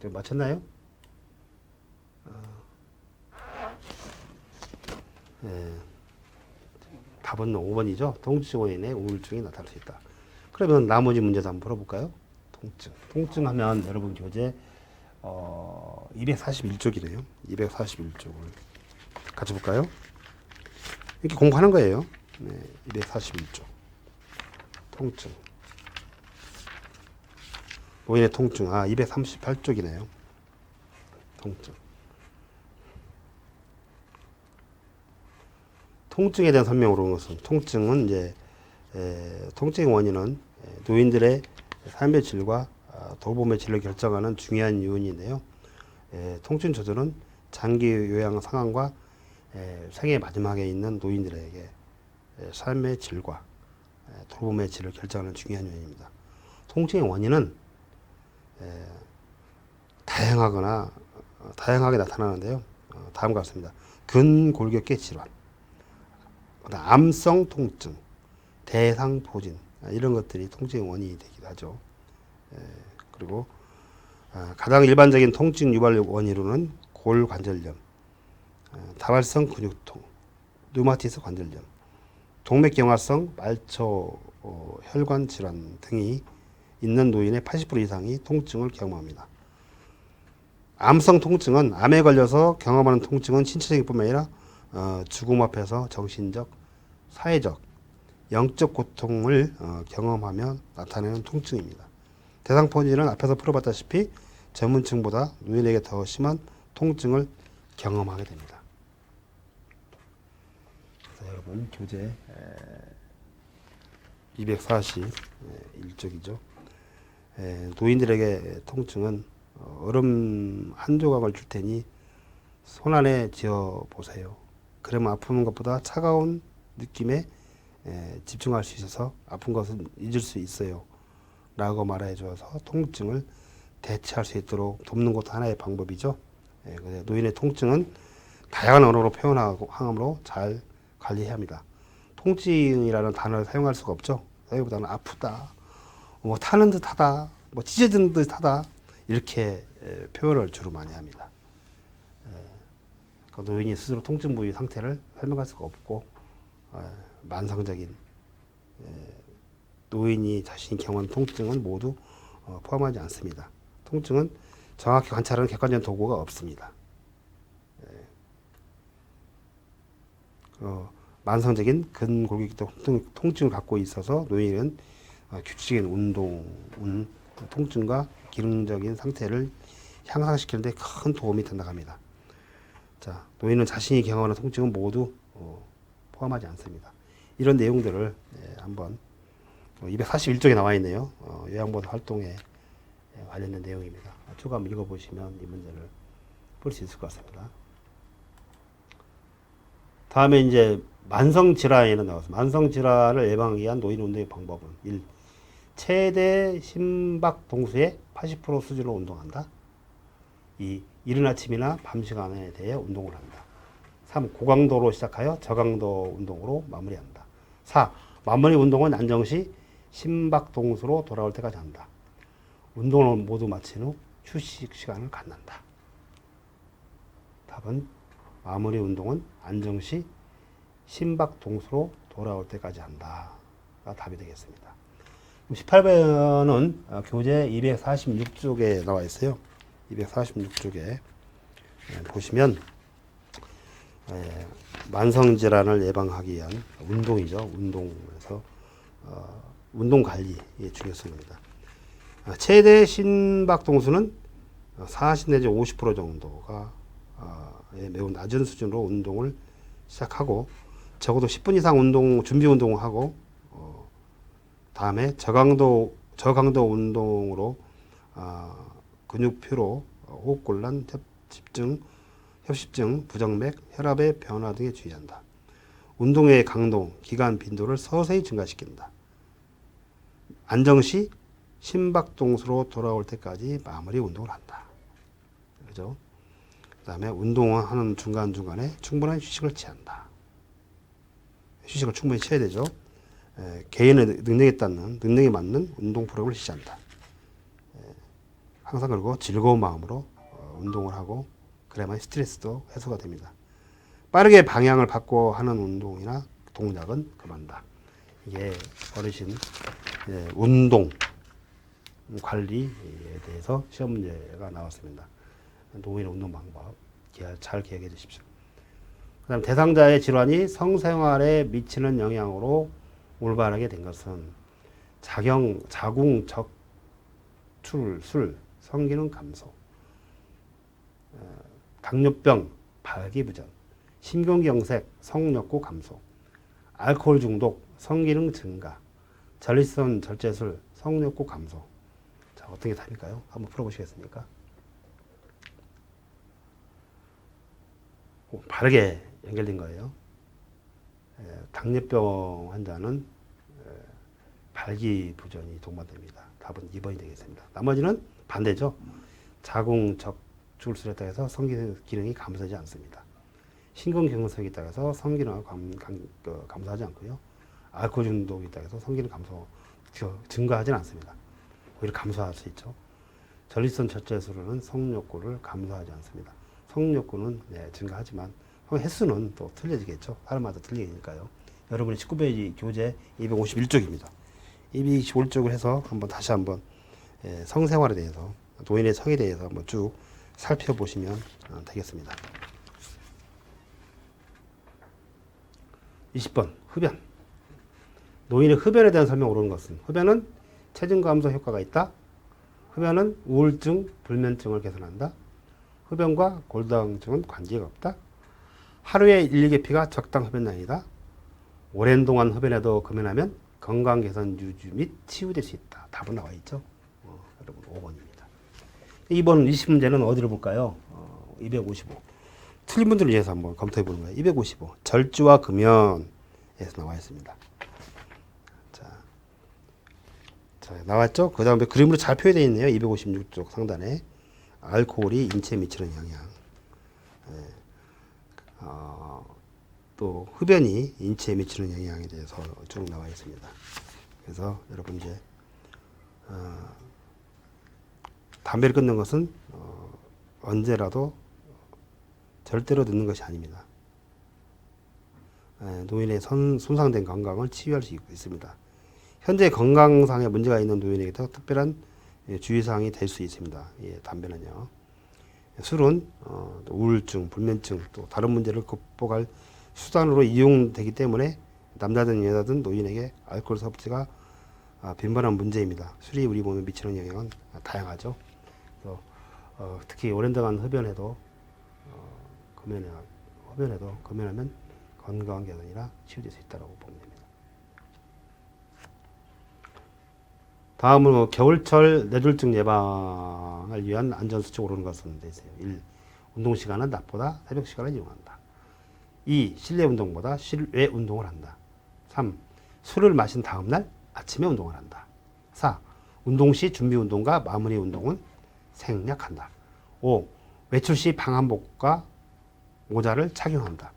맞췄나요? 네. 답은 5번이죠. 통증으로 인해 우울증이 나타날 수 있다. 그러면 나머지 문제도 한번 풀어볼까요? 통증 하면 여러분 교재 241쪽이네요. 241쪽을 같이 볼까요? 이렇게 공부하는 거예요. 네, 241쪽. 통증. 노인의 통증. 238쪽이네요. 통증. 통증에 대한 설명으로 온 것은 통증은 이제 통증의 원인은 노인들의 삶의 질과 돌봄의 질을 결정하는 중요한 요인인데요. 통증 조절은 장기 요양 상황과 생애 마지막에 있는 노인들에게 삶의 질과 돌봄의 질을 결정하는 중요한 요인입니다. 통증의 원인은 다양하게 나타나는데요. 다음과 같습니다. 근골격계 질환, 암성 통증, 대상포진 이런 것들이 통증의 원인이 되기도 하죠. 그리고 가장 일반적인 통증 유발 원인으로는 골관절염, 다발성 근육통, 류마티스 관절염, 동맥경화성 말초 혈관 질환 등이 있는 노인의 80% 이상이 통증을 경험합니다. 암성 통증은 암에 걸려서 경험하는 통증은 신체적인 뿐만 아니라 죽음 앞에서 정신적, 사회적, 영적 고통을 경험하며 나타내는 통증입니다. 대상포진은 앞에서 풀어봤다시피 전문층보다 노인에게 더 심한 통증을 경험하게 됩니다. 그래서 여러분 교재 241쪽이죠. 노인들에게 통증은 얼음 한 조각을 줄 테니 손 안에 쥐어 보세요. 그러면 아픈 것보다 차가운 느낌에 집중할 수 있어서 아픈 것은 잊을 수 있어요. 라고 말해 줘서 통증을 대체할 수 있도록 돕는 것도 하나의 방법이죠. 노인의 통증은 다양한 언어로 표현함으로 잘 관리해야 합니다. 통증이라는 단어를 사용할 수가 없죠. 사용보다는 아프다, 뭐 타는 듯하다, 뭐 찢어지는 듯하다 이렇게 표현을 주로 많이 합니다. 노인이 스스로 통증 부위 상태를 설명할 수가 없고 만성적인 노인이 자신이 경험한 통증은 모두 포함하지 않습니다. 통증은 정확히 관찰하는 객관적인 도구가 없습니다. 만성적인 근골격계 통증을 갖고 있어서 노인은 규칙적인 운동, 통증과 기능적인 상태를 향상시키는 데 큰 도움이 된다고 합니다. 자, 노인은 자신이 경험하는 통증은 모두 포함하지 않습니다. 이런 내용들을 한번 241쪽에 나와 있네요. 요양보호 활동에 관련된 내용입니다. 쭉 한번 읽어보시면 이 문제를 볼 수 있을 것 같습니다. 다음에 이제 만성질환에는 나와서 만성질환을 예방하기 위한 노인 운동의 방법은 1. 최대 심박 동수의 80% 수준으로 운동한다. 2. 이른 아침이나 밤 시간에 대해 운동을 한다. 3. 고강도로 시작하여 저강도 운동으로 마무리한다. 4. 마무리 운동은 안정시 심박 동수로 돌아올 때까지 한다. 운동을 모두 마친 후 휴식 시간을 갖는다. 답은 마무리 운동은 안정시 심박 동수로 돌아올 때까지 한다가 답이 되겠습니다. 18번은 교재 246쪽에 나와 있어요. 246쪽에 보시면 만성질환을 예방하기 위한 운동이죠. 운동에서 운동 관리의 중요성입니다. 최대 심박 동수는 40 내지 50% 정도가 매우 낮은 수준으로 운동을 시작하고 적어도 10분 이상 준비 운동을 하고 다음에 저강도 운동으로 근육 피로, 호흡곤란, 협심증, 부정맥, 혈압의 변화 등에 주의한다. 운동의 강도, 기간, 빈도를 서서히 증가시킨다. 안정시 심박 동수로 돌아올 때까지 마무리 운동을 한다. 그죠? 그 다음에 운동을 하는 중간중간에 충분한 휴식을 취한다. 휴식을 충분히 취해야 되죠. 개인의 능력에 맞는 운동 프로그램을 실시한다. 항상 그리고 즐거운 마음으로 운동을 하고 그래야만 스트레스도 해소가 됩니다. 빠르게 방향을 바꿔 하는 운동이나 동작은 금한다. 이게 어르신 운동 관리에 대해서 시험 문제가 나왔습니다. 노인 운동 방법 잘 기억해 주십시오. 그다음 대상자의 질환이 성생활에 미치는 영향으로 올바르게 된 것은 자궁 적출술, 성기능 감소, 당뇨병, 발기부전, 심근경색, 성욕구 감소, 알코올 중독, 성기능 증가, 전립선 절제술, 성욕구 감소. 자, 어떻게 답일까요? 한번 풀어보시겠습니까? 바르게 연결된 거예요. 당뇨병 환자는 발기부전이 동반됩니다. 답은 2번이 되겠습니다. 나머지는 반대죠. 자궁 적출술에 따라서 성기능이 감소하지 않습니다. 심근경색에 따라서 성기능을 감소하지 않고요. 알코올 중독에 따라서 성기능 증가하지는 않습니다. 오히려 감소할 수 있죠. 전립선 절제술은 성욕구를 감소하지 않습니다. 성욕구는 증가하지만 횟수는 또 틀려지겠죠. 사람마다 틀리니까요. 여러분이 19페이지 교재 251쪽입니다. 225쪽을 해서 다시 한번 성생활에 대해서 노인의 성에 대해서 한번 쭉 살펴보시면 되겠습니다. 20번 흡연. 노인의 흡연에 대한 설명 오르는 것은 흡연은 체중 감소 효과가 있다. 흡연은 우울증, 불면증을 개선한다. 흡연과 골다공증은 관계가 없다. 하루에 1, 2개피가 적당 흡연량이다. 오랜 동안 흡연해도 금연하면 건강 개선 유지 및 치유될 수 있다. 답은 나와 있죠. 여러분 5번입니다. 2번 20문제는 어디를 볼까요? 255. 틀린 분들을 위해서 한번 검토해 보는 거예요. 255. 절주와 금연에서 나와 있습니다. 자, 나왔죠? 그 다음에 그림으로 잘 표현되어 있네요. 256쪽 상단에. 알코올이 인체에 미치는 영향. 또 흡연이 인체에 미치는 영향에 대해서 쭉 나와 있습니다. 그래서 여러분 이제 담배를 끊는 것은 언제라도 절대로 늦는 것이 아닙니다. 노인의 손상된 건강을 치유할 수 있습니다. 현재 건강상의 문제가 있는 노인에게도 특별한 주의사항이 될 수 있습니다. 담배는요. 술은 우울증, 불면증, 또 다른 문제를 극복할 수단으로 이용되기 때문에 남자든 여자든 노인에게 알코올 섭취가 빈번한 문제입니다. 술이 우리 몸에 미치는 영향은 다양하죠. 그래서 특히 오랜동안 흡연해도 금연하면 건강한 게 아니라 치유될 수 있다고 보면 됩니다. 다음은 겨울철 뇌졸중 예방을 위한 안전수칙 오르는 것은 되세요. 1. 운동시간은 낮보다 새벽 시간을 이용한다. 2. 실내 운동보다 실외 운동을 한다. 3. 술을 마신 다음날 아침에 운동을 한다. 4. 운동 시 준비 운동과 마무리 운동은 생략한다. 5. 외출 시 방한복과 모자를 착용한다.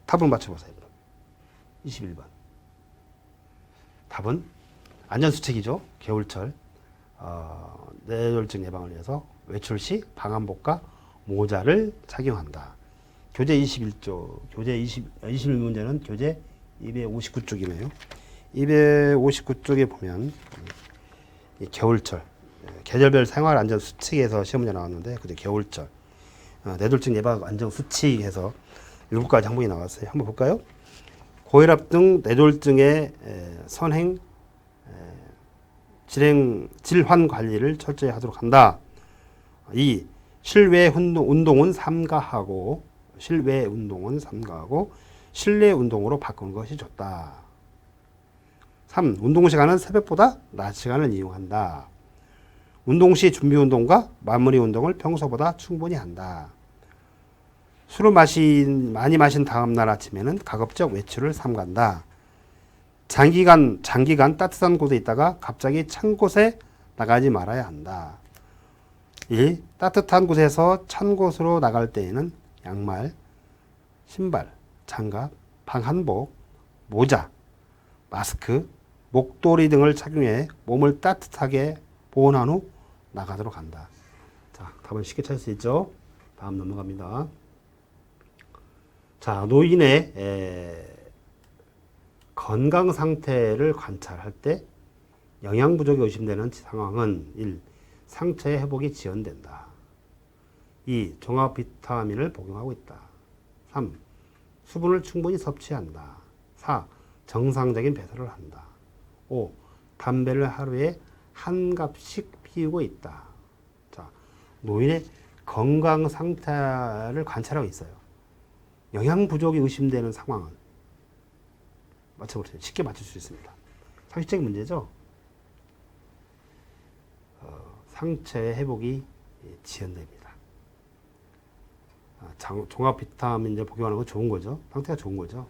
답을 맞춰보세요. 21번. 답은 안전수칙이죠. 겨울철 뇌졸중 예방을 위해서 외출 시 방한복과 모자를 착용한다. 교재 21쪽, 교재 21문제는 교재 259쪽이네요. 259쪽에 보면 겨울철 계절별 생활 안전 수칙에서 시험 문제 나왔는데 그때 겨울철 뇌졸중 예방 안전 수칙에서 7가지 항목이 나왔어요. 한번 볼까요? 고혈압 등 뇌졸중의 선행 질환 관리를 철저히 하도록 한다. 2. 실외 운동은 삼가하고 실외 운동으로 바꾸는 것이 좋다. 3. 운동 시간은 새벽보다 낮 시간을 이용한다. 운동 시 준비 운동과 마무리 운동을 평소보다 충분히 한다. 술을 많이 마신 다음 날 아침에는 가급적 외출을 삼간다. 장기간 따뜻한 곳에 있다가 갑자기 찬 곳에 나가지 말아야 한다. 1. 따뜻한 곳에서 찬 곳으로 나갈 때에는 양말, 신발, 장갑, 방한복, 모자, 마스크, 목도리 등을 착용해 몸을 따뜻하게 보온한 후 나가도록 한다. 자, 답은 쉽게 찾을 수 있죠? 다음 넘어갑니다. 자, 노인의 건강 상태를 관찰할 때 영양 부족이 의심되는 상황은 1. 상처의 회복이 지연된다. 2. 종합 비타민을 복용하고 있다. 3. 수분을 충분히 섭취한다. 4. 정상적인 배설을 한다. 5. 담배를 하루에 한 갑씩 피우고 있다. 자, 노인의 건강 상태를 관찰하고 있어요. 영양 부족이 의심되는 상황은 맞춰보세요. 쉽게 맞출 수 있습니다. 상식적인 문제죠. 상처의 회복이 지연됩니다. 종합 비타민을 복용하는 건 좋은 거죠. 상태가 좋은 거죠.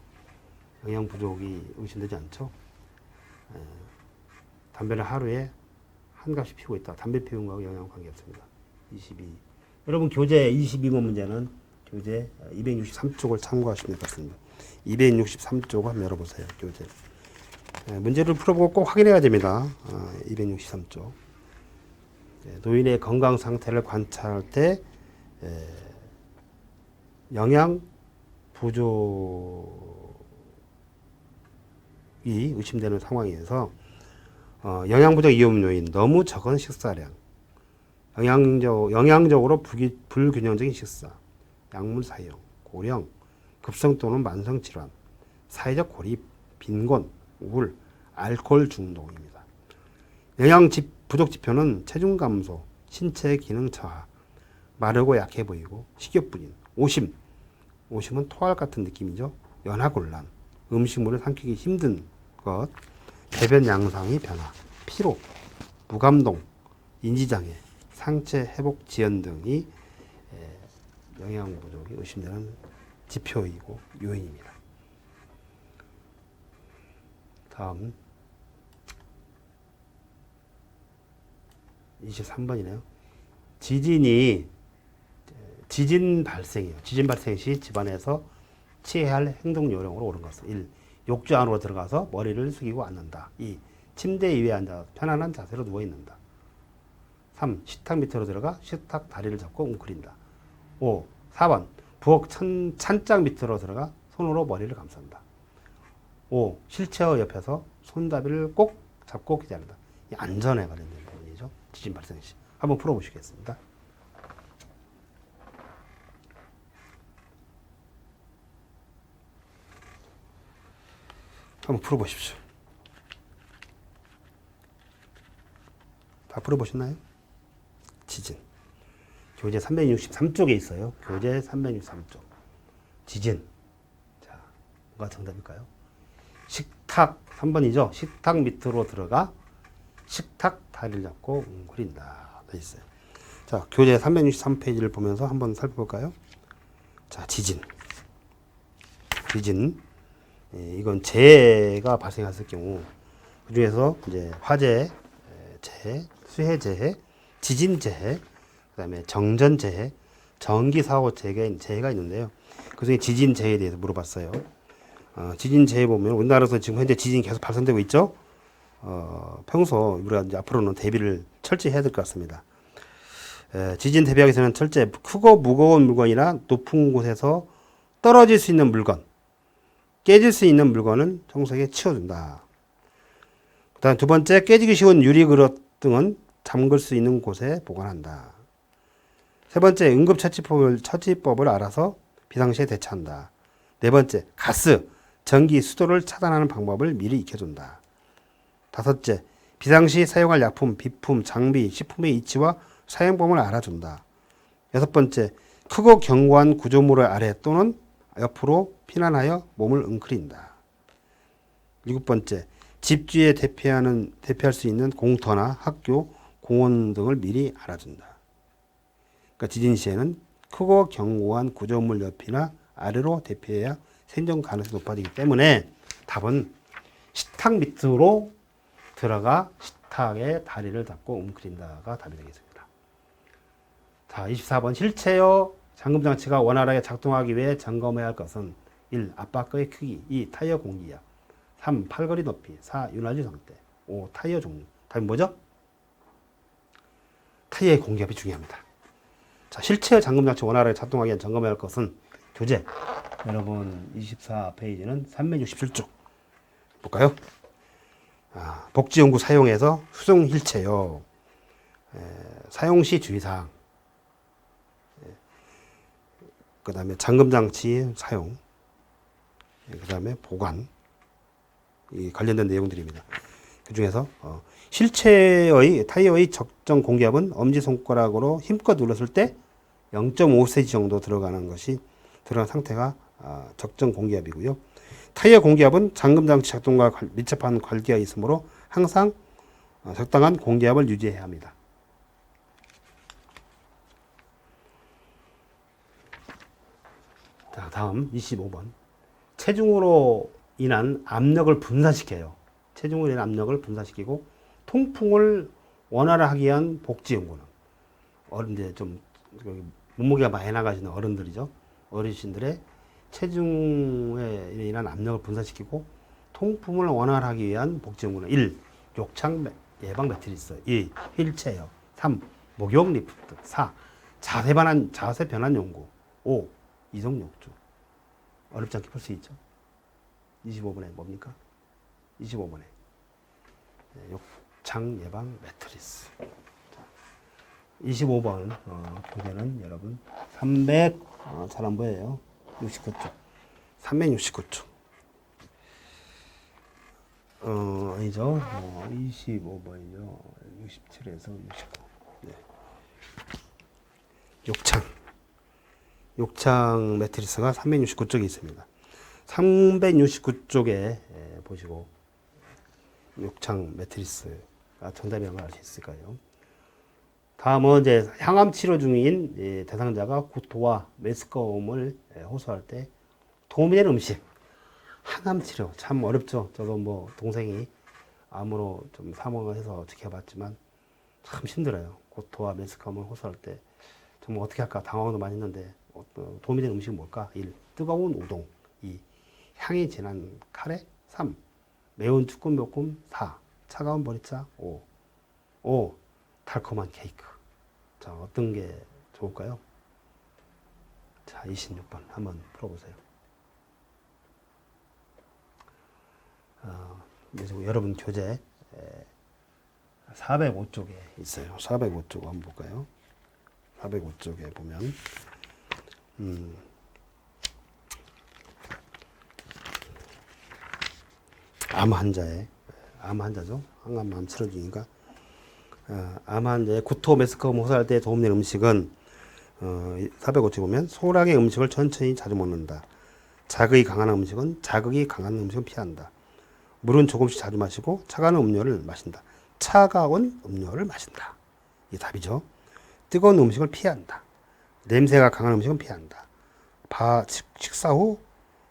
영양 부족이 의심되지 않죠. 담배를 하루에 한 갑씩 피우고 있다. 담배 피우는 거하고 영양 관계 없습니다. 22. 여러분 교재 22번 문제는 교재 263쪽을 참고하시면 될 것 같습니다. 263쪽 한번 열어보세요. 교재. 문제를 풀어보고 꼭 확인해야 됩니다. 263쪽. 노인의 건강 상태를 관찰할 때 영양 부족이 의심되는 상황에서 영양 부족 위험 요인, 너무 적은 식사량, 영양적으로 불균형적인 식사, 약물 사용, 고령, 급성 또는 만성 질환, 사회적 고립, 빈곤, 우울, 알코올 중독입니다. 영양 부족 지표는 체중 감소, 신체 기능 저하, 마르고 약해 보이고 식욕부진, 오심은 토할 같은 느낌이죠. 연하곤란, 음식물을 삼키기 힘든 것, 배변 양상의 변화, 피로, 무감동, 인지장애, 상체 회복 지연 등이 영양 부족이 의심되는 지표이고 요인입니다. 다음 23번이네요. 지진 발생이에요. 지진 발생 시 집안에서 취해야 할 행동 요령으로 옳은 것은 1. 욕조 안으로 들어가서 머리를 숙이고 앉는다. 2. 침대 위에 앉아 편안한 자세로 누워 있는다. 3. 식탁 밑으로 들어가 식탁 다리를 잡고 웅크린다. 5. 4번 부엌 찬장 밑으로 들어가 손으로 머리를 감싼다. 5. 휠체어 옆에서 손잡이를 꼭 잡고 기다린다. 이 안전에 관련된 부분이죠. 지진 발생 시. 한번 풀어보시겠습니다. 한번 풀어보십시오. 다 풀어보셨나요? 지진. 교재 363쪽에 있어요. 교재 363쪽. 지진. 자, 뭐가 정답일까요? 식탁, 3번이죠. 식탁 밑으로 들어가 식탁 다리를 잡고 웅크린다. 돼 있어요. 자, 교재 363페이지를 보면서 한번 살펴볼까요? 자, 지진. 이건 재해가 발생했을 경우, 그 중에서 이제 화재, 재해, 수해 재해, 지진 재해, 그 다음에 정전 재해, 전기 사고 재해가 있는데요. 그 중에 지진 재해에 대해서 물어봤어요. 지진 재해 보면 우리나라에서 지금 현재 지진이 계속 발생되고 있죠. 평소 우리가 이제 앞으로는 대비를 철저히 해야 될 것 같습니다. 지진 대비하기 위해서는 철저히 크고 무거운 물건이나 높은 곳에서 떨어질 수 있는 물건, 깨질 수 있는 물건은 청소기에 치워준다. 그 다음 두 번째, 깨지기 쉬운 유리그릇 등은 잠글 수 있는 곳에 보관한다. 세 번째, 응급처치법을 알아서 비상시에 대처한다. 네 번째, 가스, 전기, 수도를 차단하는 방법을 미리 익혀준다. 다섯째, 비상시 사용할 약품, 비품, 장비, 식품의 위치와 사용법을 알아준다. 여섯 번째, 크고 견고한 구조물 아래 또는 옆으로 피난하여 몸을 웅크린다. 일곱 번째, 집 주위에 대피할 수 있는 공터나 학교, 공원 등을 미리 알아준다. 그러니까 지진 시에는 크고 견고한 구조물 옆이나 아래로 대피해야 생존 가능성이 높아지기 때문에 답은 식탁 밑으로 들어가 식탁에 다리를 잡고 웅크린다가 답이 되겠습니다. 자, 24번 휠체어 잠금장치가 원활하게 작동하기 위해 점검해야 할 것은 1. 앞바퀴의 크기, 2. 타이어 공기압, 3. 팔걸이 높이, 4. 윤활유 상태, 5. 타이어 종류. 답이 뭐죠? 타이어의 공기압이 중요합니다. 자, 휠체어 잠금장치 원활하게 작동하기 위해 점검해야 할 것은 교재 여러분 24페이지는 367쪽 볼까요? 복지용구 사용에서 수동 휠체어, 사용시 주의사항, 그 다음에 잠금장치 사용, 그 다음에 보관, 이 관련된 내용들입니다. 그 중에서 실체의 타이어의 적정 공기압은 엄지손가락으로 힘껏 눌렀을 때 0.5cm 정도 들어간 상태가 적정 공기압이고요. 타이어 공기압은 잠금장치 작동과 밀접한 관계가 있으므로 항상 적당한 공기압을 유지해야 합니다. 자, 다음 25번. 체중으로 인한 압력을 분산시켜요. 체중으로 인한 압력을 분산시키고 통풍을 원활하게 위한 복지용구는 이제 좀 몸무게가 많이 나가시는 어른들이죠. 어르신들의 체중에 인한 압력을 분산시키고 통풍을 원활하게 위한 복지용구는 1. 욕창 예방 매트리스, 2. 휠체어, 3. 목욕 리프트, 4. 자세 변환 용구, 5. 이동 욕조. 어렵지 않게 풀 수 있죠. 25번에 뭡니까? 25번에 욕창 예방 매트리스. 25번 교재는 여러분 잘 안 보여요. 69쪽. 369쪽. 아니죠. 25번이죠. 67에서 69. 네. 욕창 매트리스가 369쪽에 있습니다. 369쪽에 보시고 욕창 매트리스가 정답이라는 걸 알 수 있을까요? 다음은 이제 항암 치료 중인 대상자가 구토와 메스꺼움을 호소할 때 도움이 되는 음식. 항암 치료 참 어렵죠. 저도 뭐 동생이 암으로 좀 사망을 해서 지켜봤지만 참 힘들어요. 구토와 메스꺼움을 호소할 때 정말 어떻게 할까 당황도 많이 했는데 도움이 되는 음식은 뭘까? 1. 뜨거운 우동. 2. 향이 진한 카레. 3. 매운 쭈꾸미볶음. 4. 차가운 보리차. 5. 달콤한 케이크. 자, 어떤 게 좋을까요? 자, 26번 한번 풀어보세요. 여러분 교재 405쪽에 있어요. 405쪽 한번 볼까요? 405쪽에 보면 암 환자죠. 항암 치료 중이니까 암 환자의 구토, 메스꺼움 호소할 때 도움되는 음식은 405쪽 보면 소량의 음식을 천천히 자주 먹는다. 자극이 강한 음식은 피한다. 물은 조금씩 자주 마시고 차가운 음료를 마신다. 차가운 음료를 마신다. 이게 답이죠. 뜨거운 음식을 피한다. 냄새가 강한 음식은 피한다. 식사 후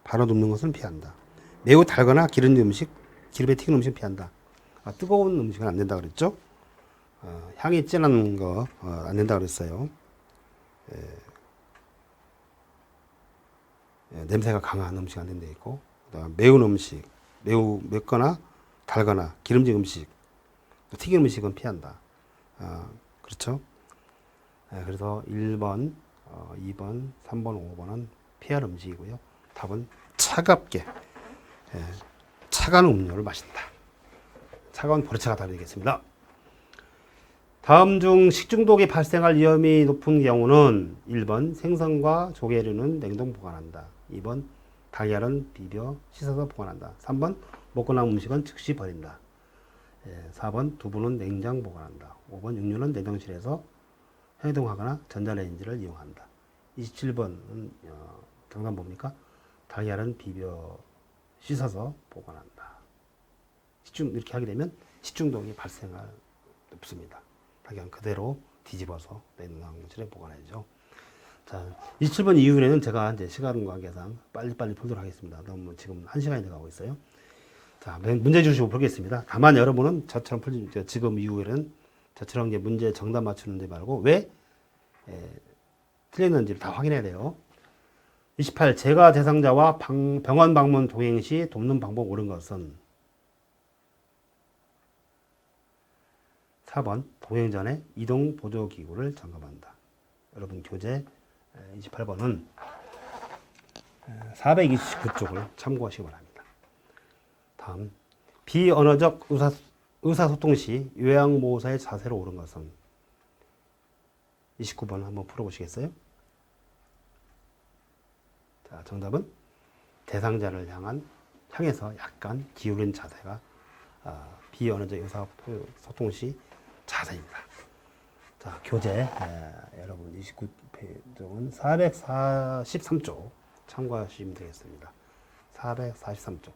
바로 눕는 것은 피한다. 매우 달거나 기름진 음식, 기름에 튀긴 음식 피한다. 뜨거운 음식은 안 된다 그랬죠? 향이 진한 거 안 된다 그랬어요. 냄새가 강한 음식 안 된다 있고, 매운 음식, 매우 맵거나 달거나 기름진 음식, 튀긴 음식은 피한다. 그렇죠? 그래서 1번, 2번, 3번, 5번은 피할 음식이고요. 답은 차갑게 차가운 음료를 마신다. 차가운 보리차가 답이 되겠습니다. 다음 중 식중독이 발생할 위험이 높은 경우는 1번 생선과 조개류는 냉동 보관한다. 2번 달걀은 비벼 씻어서 보관한다. 3번 먹고 남은 음식은 즉시 버린다. 4번 두부는 냉장 보관한다. 5번 육류는 냉동실에서 해동하거나 전자레인지를 이용한다. 27번은 정답 뭡니까? 달걀은 비벼 씻어서 보관한다. 이렇게 하게 되면 식중독이 발생할 없습니다. 달걀은 그대로 뒤집어서 냉동실에 보관해야죠. 자, 27번 이후에는 제가 이제 시간 관계상 빨리빨리 풀도록 하겠습니다. 너무 지금 1시간이 돼가고 있어요. 자, 문제 주시고 보겠습니다. 다만 여러분은 저처럼 지금 이후에는 저처럼 이제 문제 정답 맞추는데 말고 왜 틀렸는지를 다 확인해야 돼요. 28. 재가 대상자와 병원 방문 동행 시 돕는 방법 옳은 것은 4번 동행 전에 이동 보조기구를 점검한다. 여러분 교재 28번은 429쪽을 참고하시기 바랍니다. 다음 비언어적 의사소통 시 요양보호사의 자세로 옳은 것은 29번 한번 풀어보시겠어요? 자, 정답은 대상자를 향해서 약간 기울인 자세가 비언어적 의사소통 시 자세입니다. 자, 교재 여러분 29페이지는 443쪽 참고하시면 되겠습니다. 443쪽.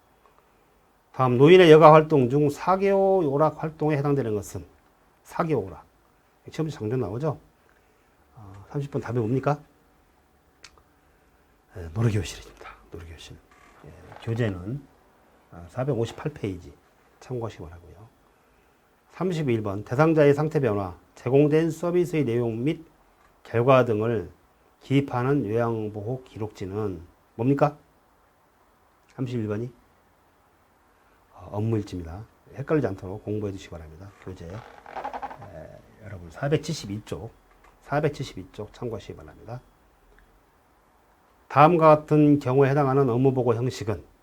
다음 노인의 여가 활동 중 사교 오락 활동에 해당되는 것은 사교 오락. 시험지 장전 나오죠? 30번 답이 뭡니까? 노래교실입니다. 노래교실. 교재는 458페이지 참고하시기 바라고요. 31번 대상자의 상태 변화, 제공된 서비스의 내용 및 결과 등을 기입하는 요양보호 기록지는 뭡니까? 31번이 업무일지입니다. 헷갈리지 않도록 공부해 주시기 바랍니다. 교재 여러분 472쪽 참고하시기 바랍니다. 다음과 같은 경우에 해당하는 업무보고 형식은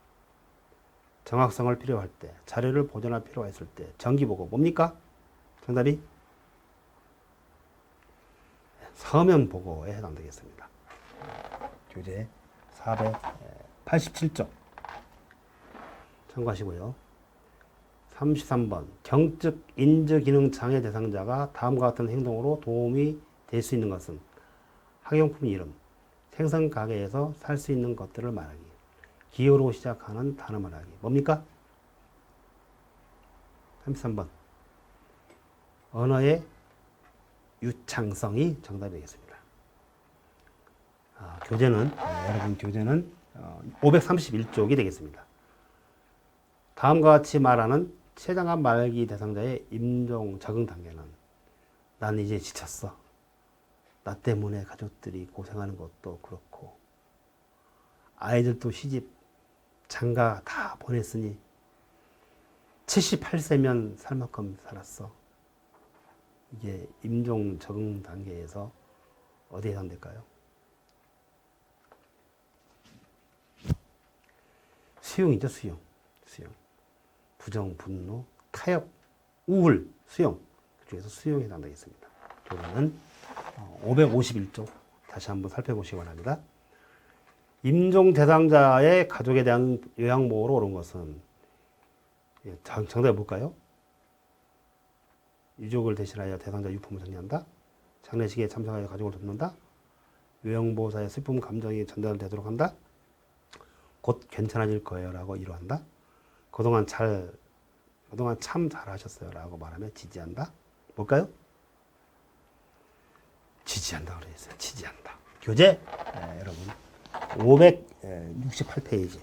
정확성을 필요할 때, 자료를 보존할 필요가 있을 때, 정기보고 뭡니까? 정답이 서면 보고에 해당되겠습니다. 교재 487쪽 참고하시고요. 33번 경적 인지기능 장애 대상자가 다음과 같은 행동으로 도움이 될 수 있는 것은 학용품 이름, 생선 가게에서 살 수 있는 것들을 말하기, 기호로 시작하는 단어 말하기. 뭡니까? 33번 언어의 유창성이 정답이 되겠습니다. 교재는 여러분 교재는 531쪽이 되겠습니다. 다음과 같이 말하는 최장암 말기 대상자의 임종 적응 단계는 난 이제 지쳤어. 나 때문에 가족들이 고생하는 것도 그렇고 아이들도 시집 장가 다 보냈으니 78세면 살 만큼 살았어. 이게 임종 적응 단계에서 어디에 해당될까요? 수용이죠, 수용. 수용. 부정, 분노, 타협, 우울, 수용. 그 중에서 수용에 해당되겠습니다. 교재는 551쪽 다시 한번 살펴보시기 바랍니다. 임종 대상자의 가족에 대한 요양보호로 옳은 것은 정답해 볼까요? 유족을 대신하여 대상자 유품을 정리한다. 장례식에 참석하여 가족을 돕는다. 요양보호사의 슬픔 감정이 전달되도록 한다. 곧 괜찮아질 거예요 라고 위로한다. 그동안 참 잘하셨어요 라고 말하며 지지한다. 뭘까요? 지지한다 그랬어요. 지지한다. 교재 여러분 568페이지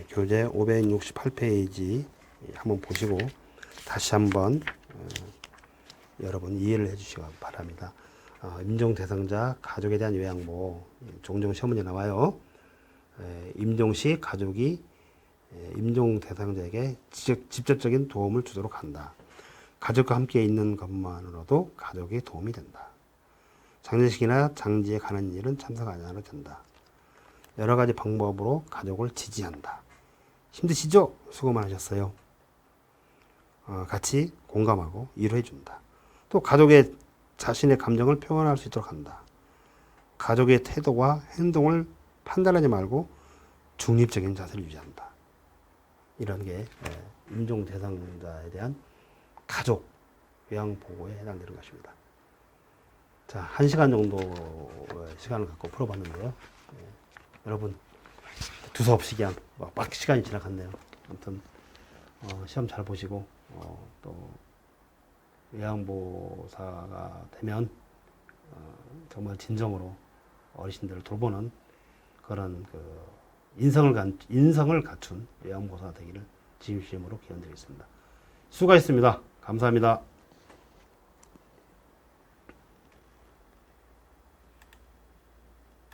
교재 568페이지 한번 보시고 다시 한번 여러분 이해를 해주시기 바랍니다. 임종 대상자 가족에 대한 요양보호 종종 시험 문제 나와요. 임종 시 가족이 임종 대상자에게 직접적인 도움을 주도록 한다. 가족과 함께 있는 것만으로도 가족에 도움이 된다. 장례식이나 장지에 가는 일은 참석 안 해도 된다. 여러 가지 방법으로 가족을 지지한다. 힘드시죠? 수고 많으셨어요. 같이 공감하고 위로해 준다. 또 가족의 자신의 감정을 표현할 수 있도록 한다. 가족의 태도와 행동을 판단하지 말고 중립적인 자세를 유지한다. 이런 게 임종 대상자에 대한 가족 요양보호에 해당되는 것입니다. 자, 1시간 정도 시간을 갖고 풀어봤는데요. 여러분 두서없이 그냥 막 시간이 지나갔네요. 아무튼 시험 잘 보시고 또 요양보호사가 되면 정말 진정으로 어르신들을 돌보는 그런 인성을 갖춘 요양보호사가 되기를 진심으로 기원드리겠습니다. 수고하셨습니다. 감사합니다.